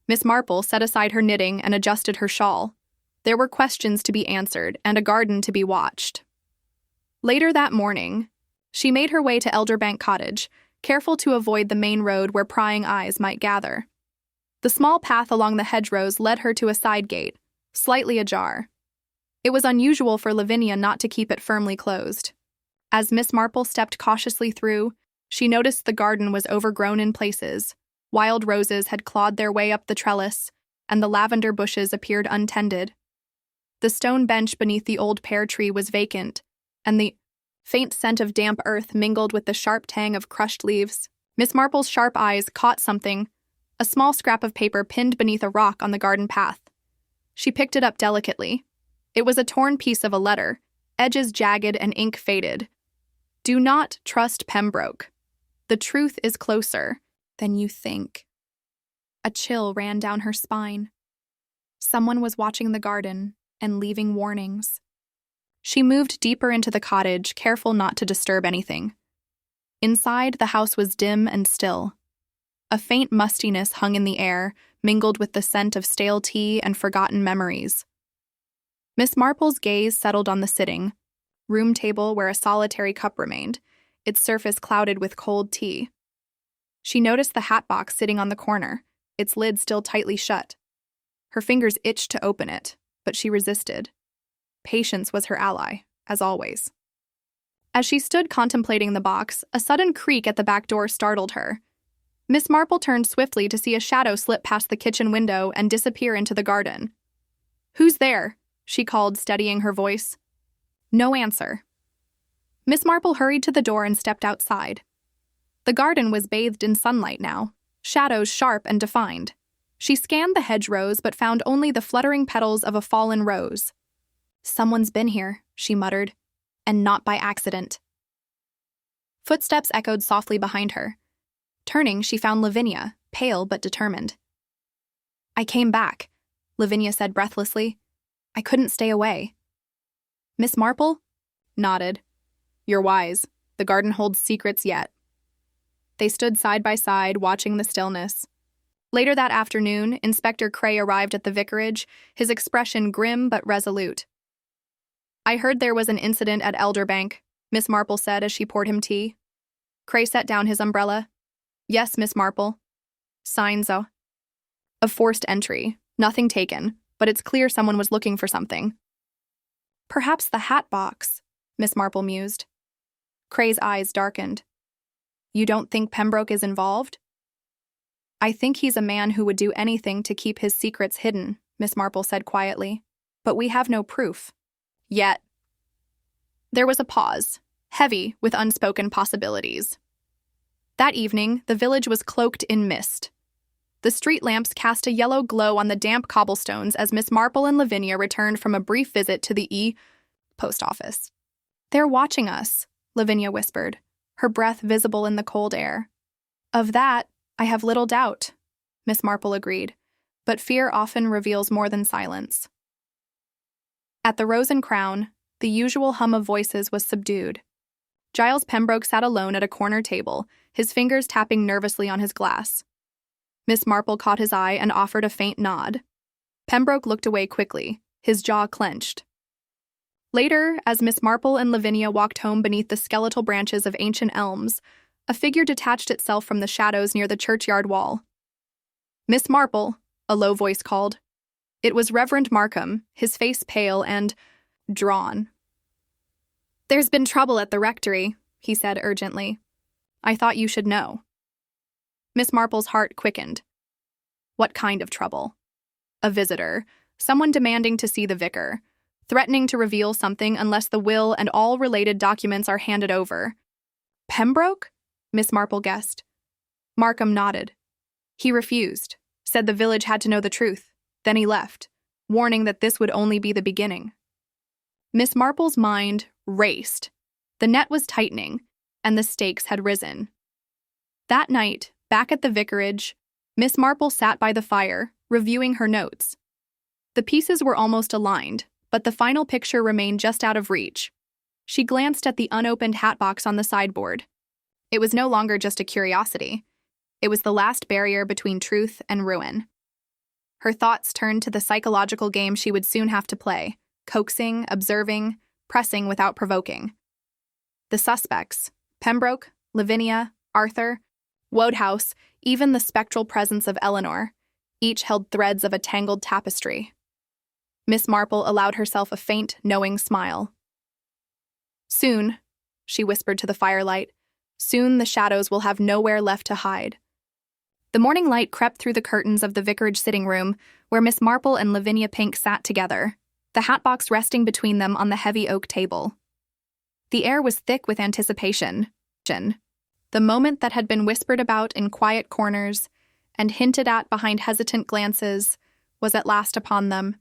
Miss Marple set aside her knitting and adjusted her shawl. There were questions to be answered and a garden to be watched. Later that morning, she made her way to Elderbank Cottage, careful to avoid the main road where prying eyes might gather. The small path along the hedgerows led her to a side gate, slightly ajar. It was unusual for Lavinia not to keep it firmly closed. As Miss Marple stepped cautiously through, she noticed the garden was overgrown in places. Wild roses had clawed their way up the trellis, and the lavender bushes appeared untended. The stone bench beneath the old pear tree was vacant, and the faint scent of damp earth mingled with the sharp tang of crushed leaves. Miss Marple's sharp eyes caught something, a small scrap of paper pinned beneath a rock on the garden path. She picked it up delicately. It was a torn piece of a letter, edges jagged and ink faded. "Do not trust Pembroke. The truth is closer than you think." A chill ran down her spine. Someone was watching the garden and leaving warnings. She moved deeper into the cottage, careful not to disturb anything. Inside, the house was dim and still. A faint mustiness hung in the air, mingled with the scent of stale tea and forgotten memories. Miss Marple's gaze settled on the sitting room table where a solitary cup remained, its surface clouded with cold tea. She noticed the hatbox sitting on the corner, its lid still tightly shut. Her fingers itched to open it, but she resisted. Patience was her ally, as always. As she stood contemplating the box, a sudden creak at the back door startled her. Miss Marple turned swiftly to see a shadow slip past the kitchen window and disappear into the garden. "Who's there?" she called, steadying her voice. No answer. Miss Marple hurried to the door and stepped outside. The garden was bathed in sunlight now, shadows sharp and defined. She scanned the hedgerows but found only the fluttering petals of a fallen rose. "Someone's been here," she muttered, "and not by accident." Footsteps echoed softly behind her. Turning, she found Lavinia, pale but determined. "I came back," Lavinia said breathlessly. "I couldn't stay away." Miss Marple nodded. "You're wise. The garden holds secrets yet." They stood side by side, watching the stillness. Later that afternoon, Inspector Cray arrived at the vicarage, his expression grim but resolute. "I heard there was an incident at Elderbank," Miss Marple said as she poured him tea. Cray set down his umbrella. "Yes, Miss Marple. Signs of forced entry. Nothing taken, but it's clear someone was looking for something." "Perhaps the hatbox," Miss Marple mused. Cray's eyes darkened. "You don't think Pembroke is involved?" "I think he's a man who would do anything to keep his secrets hidden," Miss Marple said quietly. "But we have no proof. Yet." There was a pause, heavy with unspoken possibilities. That evening, the village was cloaked in mist. The street lamps cast a yellow glow on the damp cobblestones as Miss Marple and Lavinia returned from a brief visit to the post office. "They're watching us," Lavinia whispered, her breath visible in the cold air. "Of that, I have little doubt," Miss Marple agreed, but fear often reveals more than silence. At the Rose and Crown, the usual hum of voices was subdued. Giles Pembroke sat alone at a corner table, his fingers tapping nervously on his glass. Miss Marple caught his eye and offered a faint nod. Pembroke looked away quickly, his jaw clenched. Later, as Miss Marple and Lavinia walked home beneath the skeletal branches of ancient elms, a figure detached itself from the shadows near the churchyard wall. "Miss Marple," a low voice called. It was Reverend Markham, his face pale and drawn. "There's been trouble at the rectory," he said urgently. "I thought you should know." Miss Marple's heart quickened. What kind of trouble? A visitor, someone demanding to see the vicar, threatening to reveal something unless the will and all related documents are handed over. "Pembroke?" Miss Marple guessed. Markham nodded. "He refused, said the village had to know the truth. Then he left, warning that this would only be the beginning." Miss Marple's mind raced. The net was tightening, and the stakes had risen. That night, back at the vicarage, Miss Marple sat by the fire, reviewing her notes. The pieces were almost aligned, but the final picture remained just out of reach. She glanced at the unopened hatbox on the sideboard. It was no longer just a curiosity. It was the last barrier between truth and ruin. Her thoughts turned to the psychological game she would soon have to play, coaxing, observing, pressing without provoking. The suspects, Pembroke, Lavinia, Arthur, Wodehouse, even the spectral presence of Eleanor, each held threads of a tangled tapestry. Miss Marple allowed herself a faint, knowing smile. "Soon," she whispered to the firelight, "soon the shadows will have nowhere left to hide." The morning light crept through the curtains of the vicarage sitting room, where Miss Marple and Lavinia Pink sat together, the hatbox resting between them on the heavy oak table. The air was thick with anticipation. The moment that had been whispered about in quiet corners and hinted at behind hesitant glances was at last upon them.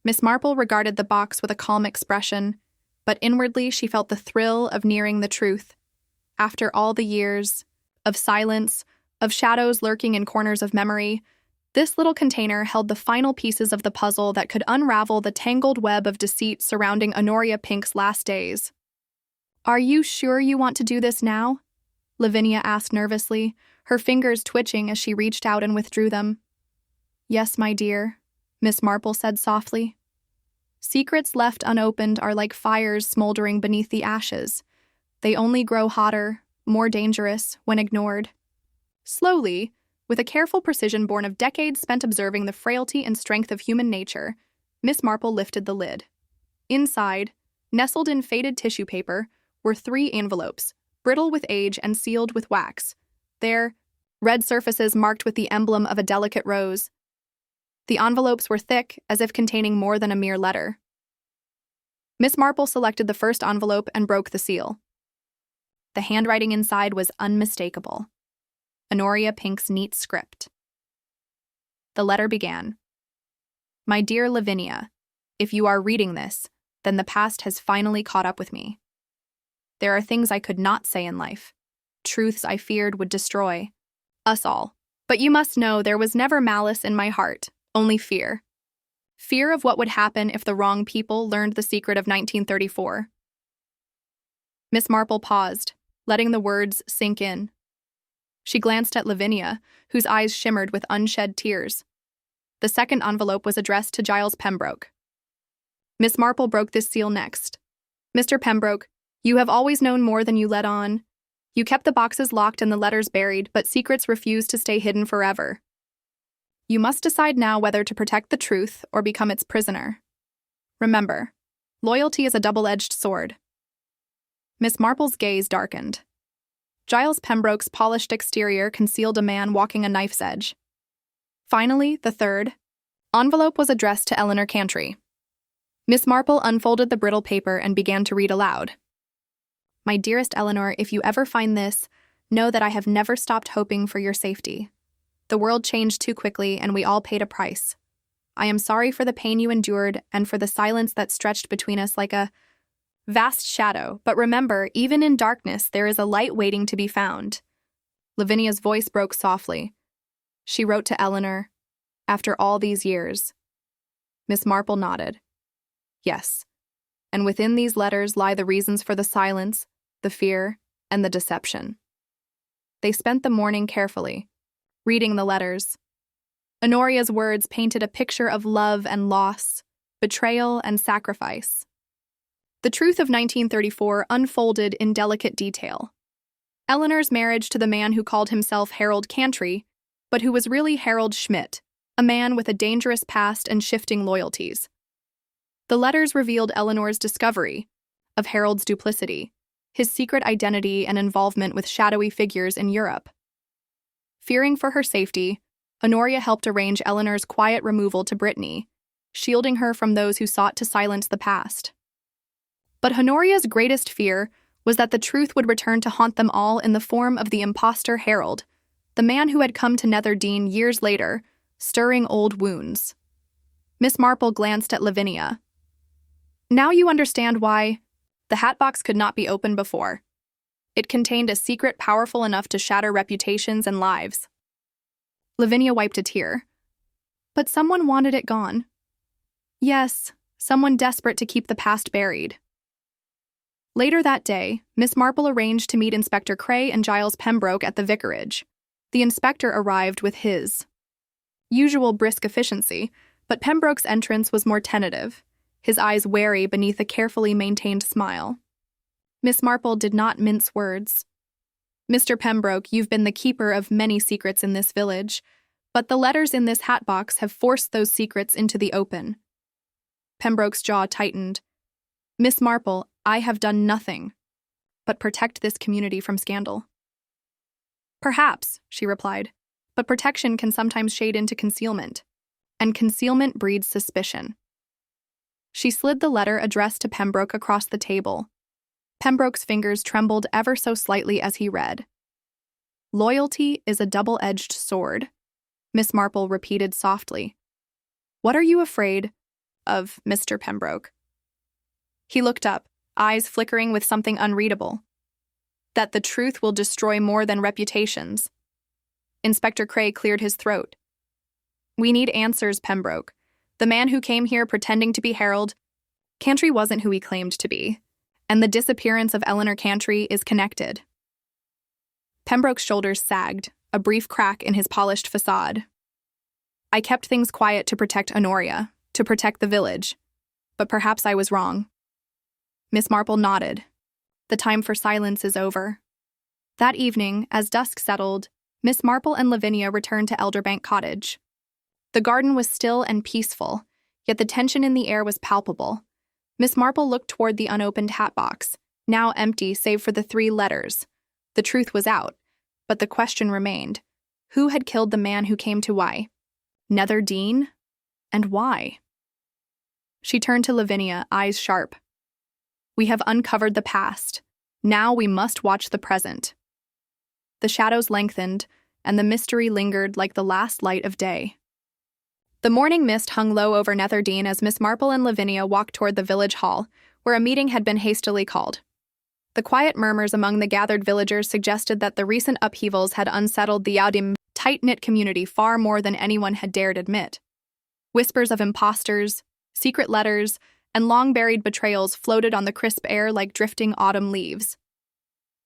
Miss Marple regarded the box with a calm expression, but inwardly she felt the thrill of nearing the truth. After all the years of silence, of shadows lurking in corners of memory, this little container held the final pieces of the puzzle that could unravel the tangled web of deceit surrounding Honoria Pink's last days. "Are you sure you want to do this now?" Lavinia asked nervously, her fingers twitching as she reached out and withdrew them. "Yes, my dear," Miss Marple said softly. "Secrets left unopened are like fires smoldering beneath the ashes. They only grow hotter, more dangerous, when ignored." Slowly, with a careful precision born of decades spent observing the frailty and strength of human nature, Miss Marple lifted the lid. Inside, nestled in faded tissue paper, were 3 envelopes, brittle with age and sealed with wax. Their red surfaces marked with the emblem of a delicate rose. The envelopes were thick, as if containing more than a mere letter. Miss Marple selected the first envelope and broke the seal. The handwriting inside was unmistakable. Honoria Pink's neat script. The letter began, "My dear Lavinia, if you are reading this, then the past has finally caught up with me. There are things I could not say in life, truths I feared would destroy us all. But you must know there was never malice in my heart, only fear. Fear of what would happen if the wrong people learned the secret of 1934. Miss Marple paused, letting the words sink in. She glanced at Lavinia, whose eyes shimmered with unshed tears. The second envelope was addressed to Giles Pembroke. Miss Marple broke this seal next. "Mr. Pembroke, you have always known more than you let on. You kept the boxes locked and the letters buried, but secrets refuse to stay hidden forever. You must decide now whether to protect the truth or become its prisoner. Remember, loyalty is a double-edged sword." Miss Marple's gaze darkened. Giles Pembroke's polished exterior concealed a man walking a knife's edge. Finally, the third envelope was addressed to Eleanor Cantry. Miss Marple unfolded the brittle paper and began to read aloud. "My dearest Eleanor, if you ever find this, know that I have never stopped hoping for your safety. The world changed too quickly, and we all paid a price. I am sorry for the pain you endured and for the silence that stretched between us like a vast shadow, but remember, even in darkness, there is a light waiting to be found. Lavinia's voice broke softly. She wrote to Eleanor, after all these years. Miss Marple nodded. Yes. And within these letters lie the reasons for the silence, the fear, and the deception. They spent the morning carefully, reading the letters. Honoria's words painted a picture of love and loss, betrayal and sacrifice. The truth of 1934 unfolded in delicate detail. Eleanor's marriage to the man who called himself Harold Cantry, but who was really Harold Schmidt, a man with a dangerous past and shifting loyalties. The letters revealed Eleanor's discovery of Harold's duplicity, his secret identity and involvement with shadowy figures in Europe. Fearing for her safety, Honoria helped arrange Eleanor's quiet removal to Brittany, shielding her from those who sought to silence the past. But Honoria's greatest fear was that the truth would return to haunt them all in the form of the imposter Harold, the man who had come to Netherdean years later, stirring old wounds. Miss Marple glanced at Lavinia. Now you understand why the Hatbox could not be opened before. It contained a secret powerful enough to shatter reputations and lives. Lavinia wiped a tear. But someone wanted it gone. Yes, someone desperate to keep the past buried. Later that day, Miss Marple arranged to meet Inspector Cray and Giles Pembroke at the vicarage. The inspector arrived with his usual brisk efficiency, but Pembroke's entrance was more tentative, his eyes wary beneath a carefully maintained smile. Miss Marple did not mince words. Mr. Pembroke, you've been the keeper of many secrets in this village, but the letters in this hatbox have forced those secrets into the open. Pembroke's jaw tightened. Miss Marple, I have done nothing but protect this community from scandal. Perhaps, she replied, but protection can sometimes shade into concealment, and concealment breeds suspicion. She slid the letter addressed to Pembroke across the table. Pembroke's fingers trembled ever so slightly as he read. Loyalty is a double-edged sword, Miss Marple repeated softly. What are you afraid of, Mr. Pembroke? He looked up, eyes flickering with something unreadable. That the truth will destroy more than reputations. Inspector Cray cleared his throat. We need answers, Pembroke. The man who came here pretending to be Harold, Cantry wasn't who he claimed to be, and the disappearance of Eleanor Cantry is connected. Pembroke's shoulders sagged, a brief crack in his polished facade. I kept things quiet to protect Honoria, to protect the village, but perhaps I was wrong. Miss Marple nodded. The time for silence is over. That evening, as dusk settled, Miss Marple and Lavinia returned to Elderbank Cottage. The garden was still and peaceful, yet the tension in the air was palpable. Miss Marple looked toward the unopened hatbox, now empty save for the 3 letters. The truth was out, but the question remained. Who had killed the man who came to why? Netherdean? And why? She turned to Lavinia, eyes sharp. We have uncovered the past. Now we must watch the present. The shadows lengthened, and the mystery lingered like the last light of day. The morning mist hung low over Netherdean as Miss Marple and Lavinia walked toward the village hall, where a meeting had been hastily called. The quiet murmurs among the gathered villagers suggested that the recent upheavals had unsettled the Yaudim tight-knit community far more than anyone had dared admit. Whispers of imposters, secret letters, and long-buried betrayals floated on the crisp air like drifting autumn leaves.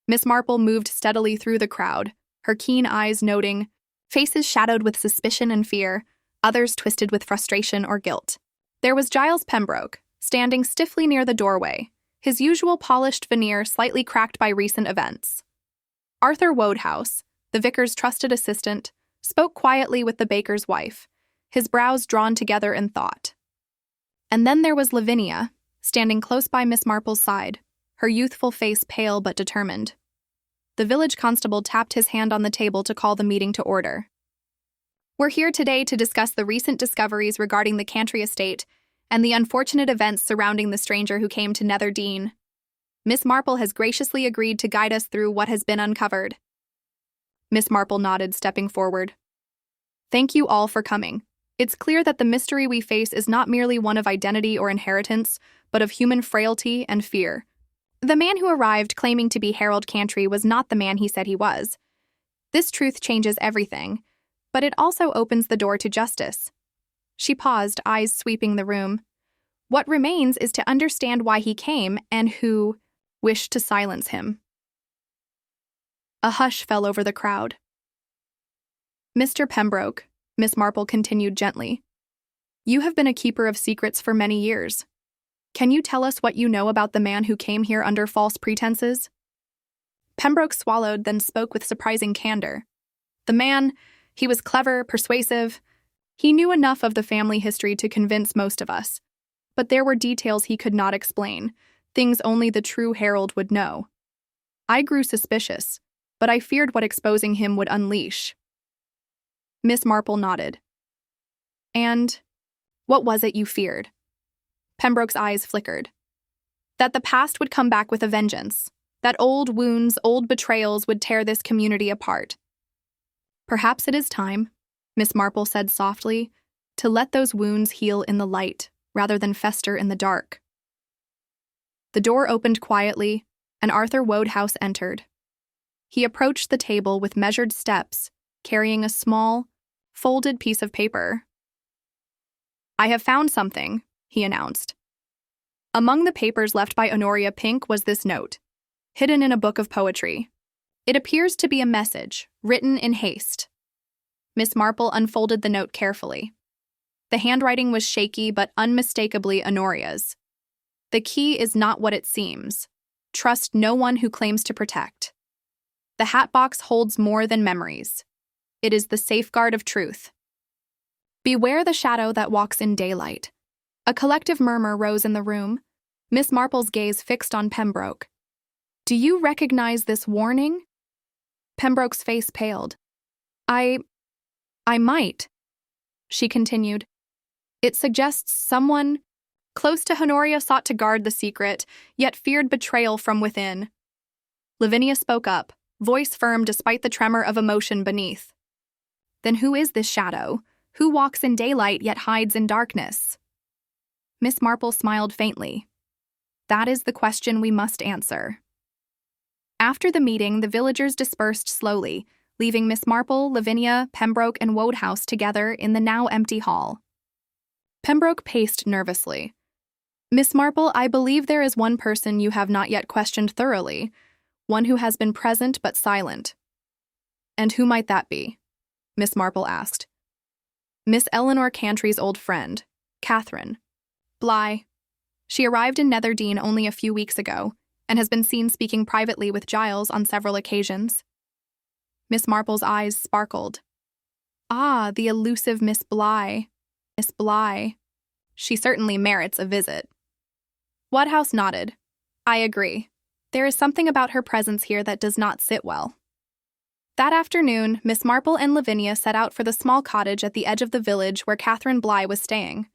Miss Marple moved steadily through the crowd, her keen eyes noting faces shadowed with suspicion and fear, others twisted with frustration or guilt. There was Giles Pembroke, standing stiffly near the doorway, his usual polished veneer slightly cracked by recent events. Arthur Wodehouse, the vicar's trusted assistant, spoke quietly with the baker's wife, his brows drawn together in thought. And then there was Lavinia, standing close by Miss Marple's side, her youthful face pale but determined. The village constable tapped his hand on the table to call the meeting to order. We're here today to discuss the recent discoveries regarding the Cantry estate and the unfortunate events surrounding the stranger who came to Netherdean. Miss Marple has graciously agreed to guide us through what has been uncovered. Miss Marple nodded, stepping forward. Thank you all for coming. It's clear that the mystery we face is not merely one of identity or inheritance, but of human frailty and fear. The man who arrived claiming to be Harold Cantry was not the man he said he was. This truth changes everything, but it also opens the door to justice. She paused, eyes sweeping the room. What remains is to understand why he came and who wished to silence him. A hush fell over the crowd. Mr. Pembroke, Miss Marple continued gently, you have been a keeper of secrets for many years. Can you tell us what you know about the man who came here under false pretenses? Pembroke swallowed, then spoke with surprising candor. The man, he was clever, persuasive. He knew enough of the family history to convince most of us. But there were details he could not explain, things only the true Harold would know. I grew suspicious, but I feared what exposing him would unleash. Miss Marple nodded. And what was it you feared? Pembroke's eyes flickered. That the past would come back with a vengeance, that old wounds, old betrayals would tear this community apart. Perhaps it is time, Miss Marple said softly, to let those wounds heal in the light rather than fester in the dark. The door opened quietly, and Arthur Wodehouse entered. He approached the table with measured steps, carrying a small, folded piece of paper. I have found something, he announced. Among the papers left by Honoria Pink was this note, hidden in a book of poetry. It appears to be a message, written in haste. Miss Marple unfolded the note carefully. The handwriting was shaky but unmistakably Honoria's. The key is not what it seems. Trust no one who claims to protect. The Hatbox holds more than memories. It is the safeguard of truth. Beware the shadow that walks in daylight. A collective murmur rose in the room. Miss Marple's gaze fixed on Pembroke. Do you recognize this warning? Pembroke's face paled. I might, she continued. It suggests someone close to Honoria sought to guard the secret, yet feared betrayal from within. Lavinia spoke up, voice firm despite the tremor of emotion beneath. Then who is this shadow? Who walks in daylight yet hides in darkness? Miss Marple smiled faintly. That is the question we must answer. After the meeting, the villagers dispersed slowly, leaving Miss Marple, Lavinia, Pembroke, and Wodehouse together in the now empty hall. Pembroke paced nervously. Miss Marple, I believe there is one person you have not yet questioned thoroughly, one who has been present but silent. And who might that be? Miss Marple asked. Miss Eleanor Cantry's old friend, Catherine Bly. She arrived in Netherdean only a few weeks ago and has been seen speaking privately with Giles on several occasions. Miss Marple's eyes sparkled. Ah, the elusive Miss Bly. Miss Bly. She certainly merits a visit. Wodehouse nodded. I agree. There is something about her presence here that does not sit well. That afternoon, Miss Marple and Lavinia set out for the small cottage at the edge of the village where Catherine Bly was staying.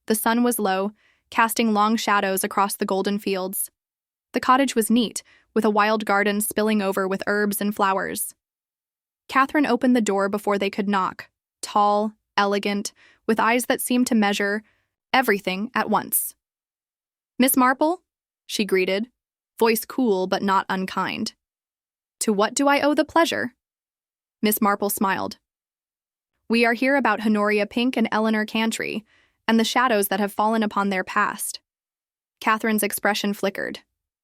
The sun was low, casting long shadows across the golden fields. The cottage was neat, with a wild garden spilling over with herbs and flowers. Catherine opened the door before they could knock, tall, elegant, with eyes that seemed to measure everything at once. Miss Marple? She greeted, voice cool but not unkind. To what do I owe the pleasure? Miss Marple smiled. We are here about Honoria Pink and Eleanor Cantry, and the shadows that have fallen upon their past. Catherine's expression flickered.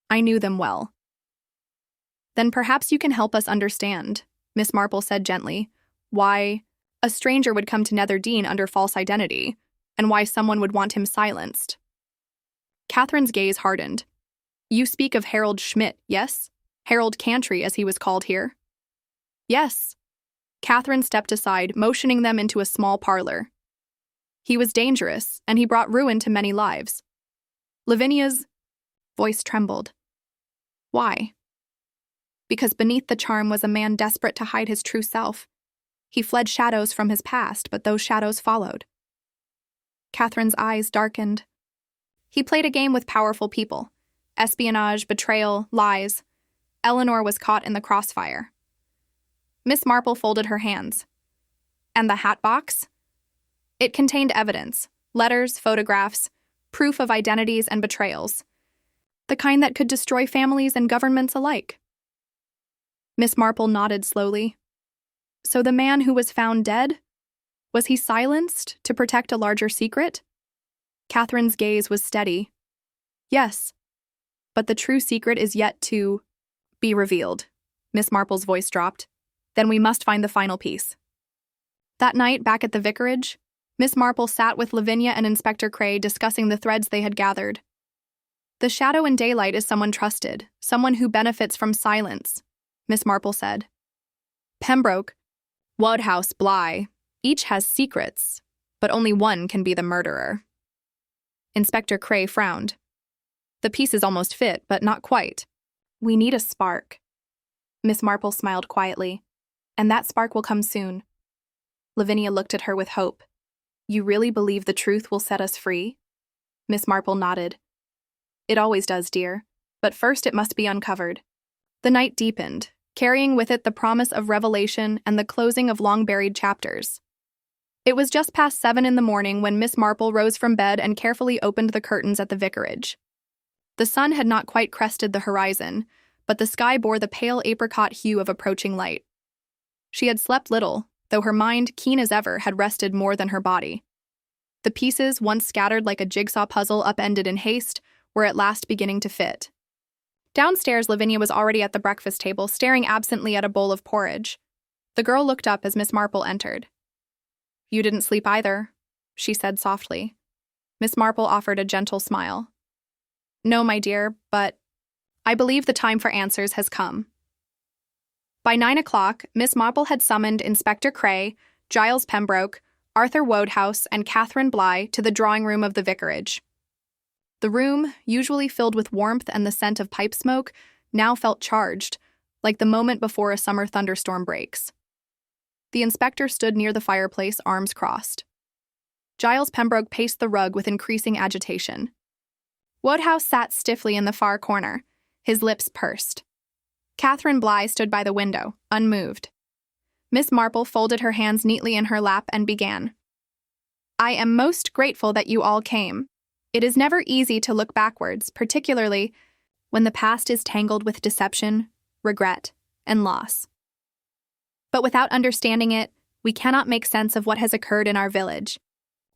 I knew them well. Then perhaps you can help us understand, Miss Marple said gently, why a stranger would come to Netherdean under false identity, and why someone would want him silenced. Catherine's gaze hardened. You speak of Harold Schmidt, yes? Harold Cantry, as he was called here? Yes. Catherine stepped aside, motioning them into a small parlor. He was dangerous, and he brought ruin to many lives. Lavinia's voice trembled. Why? Because beneath the charm was a man desperate to hide his true self. He fled shadows from his past, but those shadows followed. Catherine's eyes darkened. He played a game with powerful people. Espionage, betrayal, lies. Eleanor was caught in the crossfire. Miss Marple folded her hands. And the Hatbox? It contained evidence, letters, photographs, proof of identities and betrayals. The kind that could destroy families and governments alike. Miss Marple nodded slowly. So the man who was found dead? Was he silenced to protect a larger secret? Catherine's gaze was steady. Yes, but the true secret is yet to be revealed. Miss Marple's voice dropped. Then we must find the final piece. That night, back at the vicarage, Miss Marple sat with Lavinia and Inspector Cray discussing the threads they had gathered. The shadow in daylight is someone trusted, someone who benefits from silence, Miss Marple said. Pembroke, Wodehouse, Bly, each has secrets, but only one can be the murderer. Inspector Cray frowned. The pieces almost fit, but not quite. We need a spark. Miss Marple smiled quietly. And that spark will come soon. Lavinia looked at her with hope. You really believe the truth will set us free? Miss Marple nodded. It always does, dear. But first it must be uncovered. The night deepened, carrying with it the promise of revelation and the closing of long-buried chapters. It was just past 7 in the morning when Miss Marple rose from bed and carefully opened the curtains at the vicarage. The sun had not quite crested the horizon, but the sky bore the pale apricot hue of approaching light. She had slept little, though her mind, keen as ever, had rested more than her body. The pieces, once scattered like a jigsaw puzzle upended in haste, were at last beginning to fit. Downstairs, Lavinia was already at the breakfast table, staring absently at a bowl of porridge. The girl looked up as Miss Marple entered. You didn't sleep either, she said softly. Miss Marple offered a gentle smile. No, my dear, but I believe the time for answers has come. By 9 o'clock, Miss Marple had summoned Inspector Cray, Giles Pembroke, Arthur Wodehouse, and Catherine Bly to the drawing room of the vicarage. The room, usually filled with warmth and the scent of pipe smoke, now felt charged, like the moment before a summer thunderstorm breaks. The inspector stood near the fireplace, arms crossed. Giles Pembroke paced the rug with increasing agitation. Wodehouse sat stiffly in the far corner, his lips pursed. Catherine Bly stood by the window, unmoved. Miss Marple folded her hands neatly in her lap and began. I am most grateful that you all came. It is never easy to look backwards, particularly when the past is tangled with deception, regret, and loss. But without understanding it, we cannot make sense of what has occurred in our village.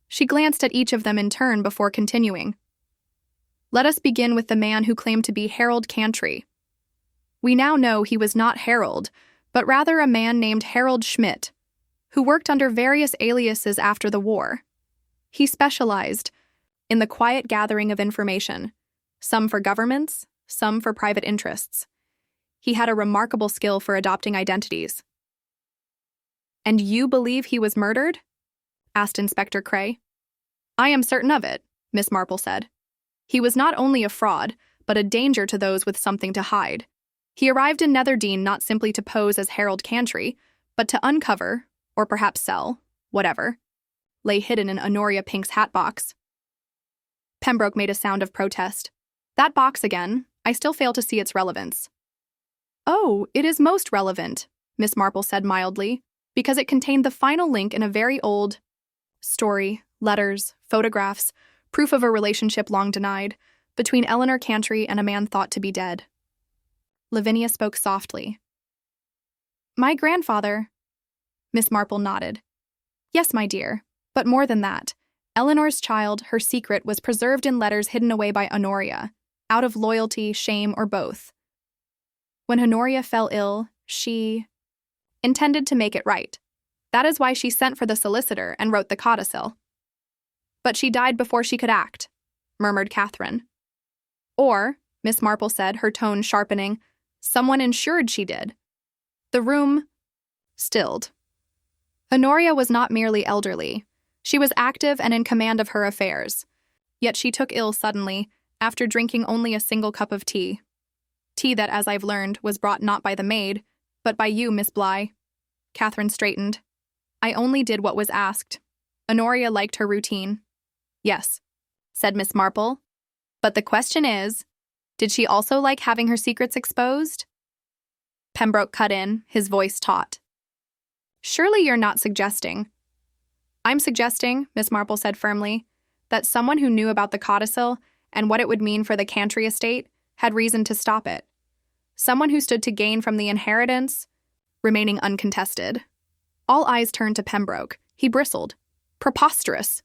She glanced at each of them in turn before continuing. Let us begin with the man who claimed to be Harold Cantry. We now know he was not Harold, but rather a man named Harold Schmidt, who worked under various aliases after the war. He specialized in the quiet gathering of information, some for governments, some for private interests. He had a remarkable skill for adopting identities. And you believe he was murdered? Asked Inspector Cray. I am certain of it, Miss Marple said. He was not only a fraud, but a danger to those with something to hide. He arrived in Netherdean not simply to pose as Harold Cantry, but to uncover, or perhaps sell, whatever, lay hidden in Honoria Pink's hatbox. Pembroke made a sound of protest. That box again, I still fail to see its relevance. Oh, it is most relevant, Miss Marple said mildly, because it contained the final link in a very old story, letters, photographs, proof of a relationship long denied, between Eleanor Cantry and a man thought to be dead. Lavinia spoke softly. My grandfather. Miss Marple nodded. Yes, my dear, but more than that. Eleanor's child, her secret, was preserved in letters hidden away by Honoria, out of loyalty, shame, or both. When Honoria fell ill, she intended to make it right. That is why she sent for the solicitor and wrote the codicil. But she died before she could act, murmured Catherine. Or, Miss Marple said, her tone sharpening, someone ensured she did. The room stilled. Honoria was not merely elderly. She was active and in command of her affairs. Yet she took ill suddenly, after drinking only a single cup of tea. Tea that, as I've learned, was brought not by the maid, but by you, Miss Bly. Catherine straightened. I only did what was asked. Honoria liked her routine. Yes, said Miss Marple. But the question is, did she also like having her secrets exposed? Pembroke cut in, his voice taut. Surely you're not suggesting. I'm suggesting, Miss Marple said firmly, that someone who knew about the codicil and what it would mean for the Cantry estate had reason to stop it. Someone who stood to gain from the inheritance, remaining uncontested. All eyes turned to Pembroke. He bristled. Preposterous.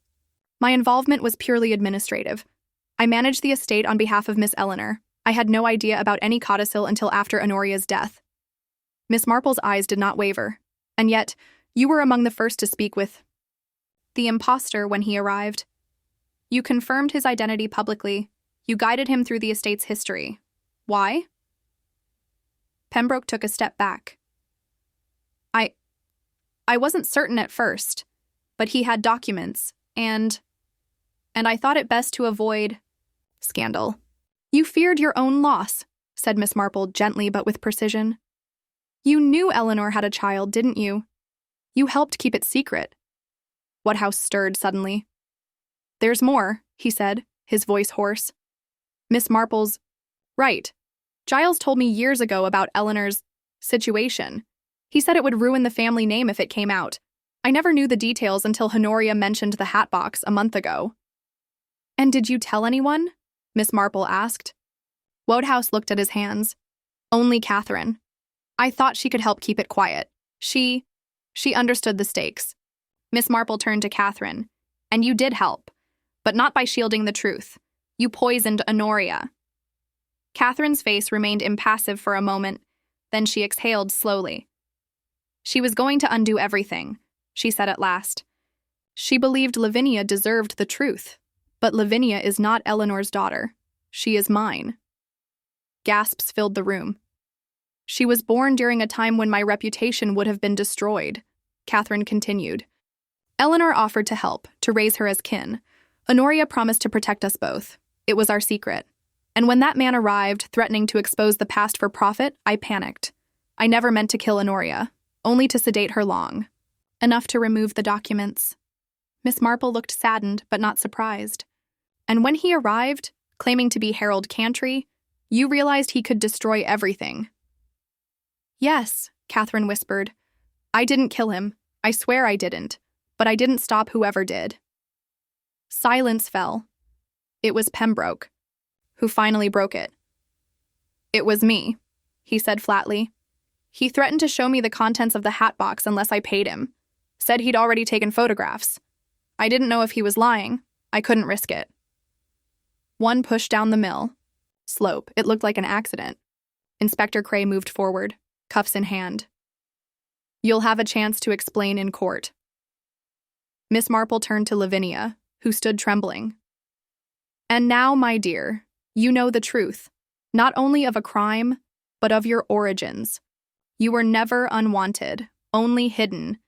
My involvement was purely administrative. I managed the estate on behalf of Miss Eleanor. I had no idea about any codicil until after Honoria's death. Miss Marple's eyes did not waver. And yet, you were among the first to speak with the impostor when he arrived. You confirmed his identity publicly. You guided him through the estate's history. Why? Pembroke took a step back. I wasn't certain at first, but he had documents, and I thought it best to avoid scandal. You feared your own loss, said Miss Marple gently but with precision. You knew Eleanor had a child, didn't you? You helped keep it secret. Woodhouse stirred suddenly. There's more, he said, his voice hoarse. Miss Marple's right. Giles told me years ago about Eleanor's situation. He said it would ruin the family name if it came out. I never knew the details until Honoria mentioned the Hatbox a month ago. And did you tell anyone? Miss Marple asked. Wodehouse looked at his hands. Only Catherine. I thought she could help keep it quiet. She understood the stakes. Miss Marple turned to Catherine. And you did help, but not by shielding the truth. You poisoned Honoria. Catherine's face remained impassive for a moment, then she exhaled slowly. She was going to undo everything, she said at last. She believed Lavinia deserved the truth, but Lavinia is not Eleanor's daughter. She is mine. Gasps filled the room. She was born during a time when my reputation would have been destroyed, Catherine continued. Eleanor offered to help, to raise her as kin. Honoria promised to protect us both. It was our secret. And when that man arrived, threatening to expose the past for profit, I panicked. I never meant to kill Honoria, only to sedate her long. Enough to remove the documents. Miss Marple looked saddened, but not surprised. And when he arrived, claiming to be Harold Cantry, you realized he could destroy everything. Yes, Catherine whispered. I didn't kill him. I swear I didn't. But I didn't stop whoever did. Silence fell. It was Pembroke, who finally broke it. It was me, he said flatly. He threatened to show me the contents of the Hatbox unless I paid him. Said he'd already taken photographs. I didn't know if he was lying. I couldn't risk it. One pushed down the mill. Slope. It looked like an accident. Inspector Cray moved forward, cuffs in hand. You'll have a chance to explain in court. Miss Marple turned to Lavinia, who stood trembling. And now, my dear, you know the truth, not only of a crime, but of your origins. You were never unwanted, only hidden,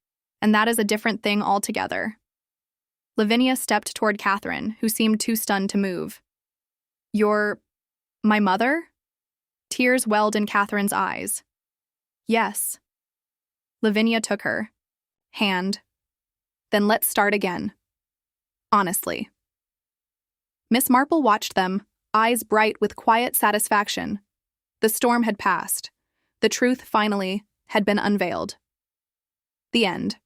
and that is a different thing altogether. Lavinia stepped toward Catherine, who seemed too stunned to move. You're my mother? Tears welled in Catherine's eyes. Yes. Lavinia took her hand. Then let's start again. Honestly. Miss Marple watched them, eyes bright with quiet satisfaction. The storm had passed. The truth, finally, had been unveiled. The end.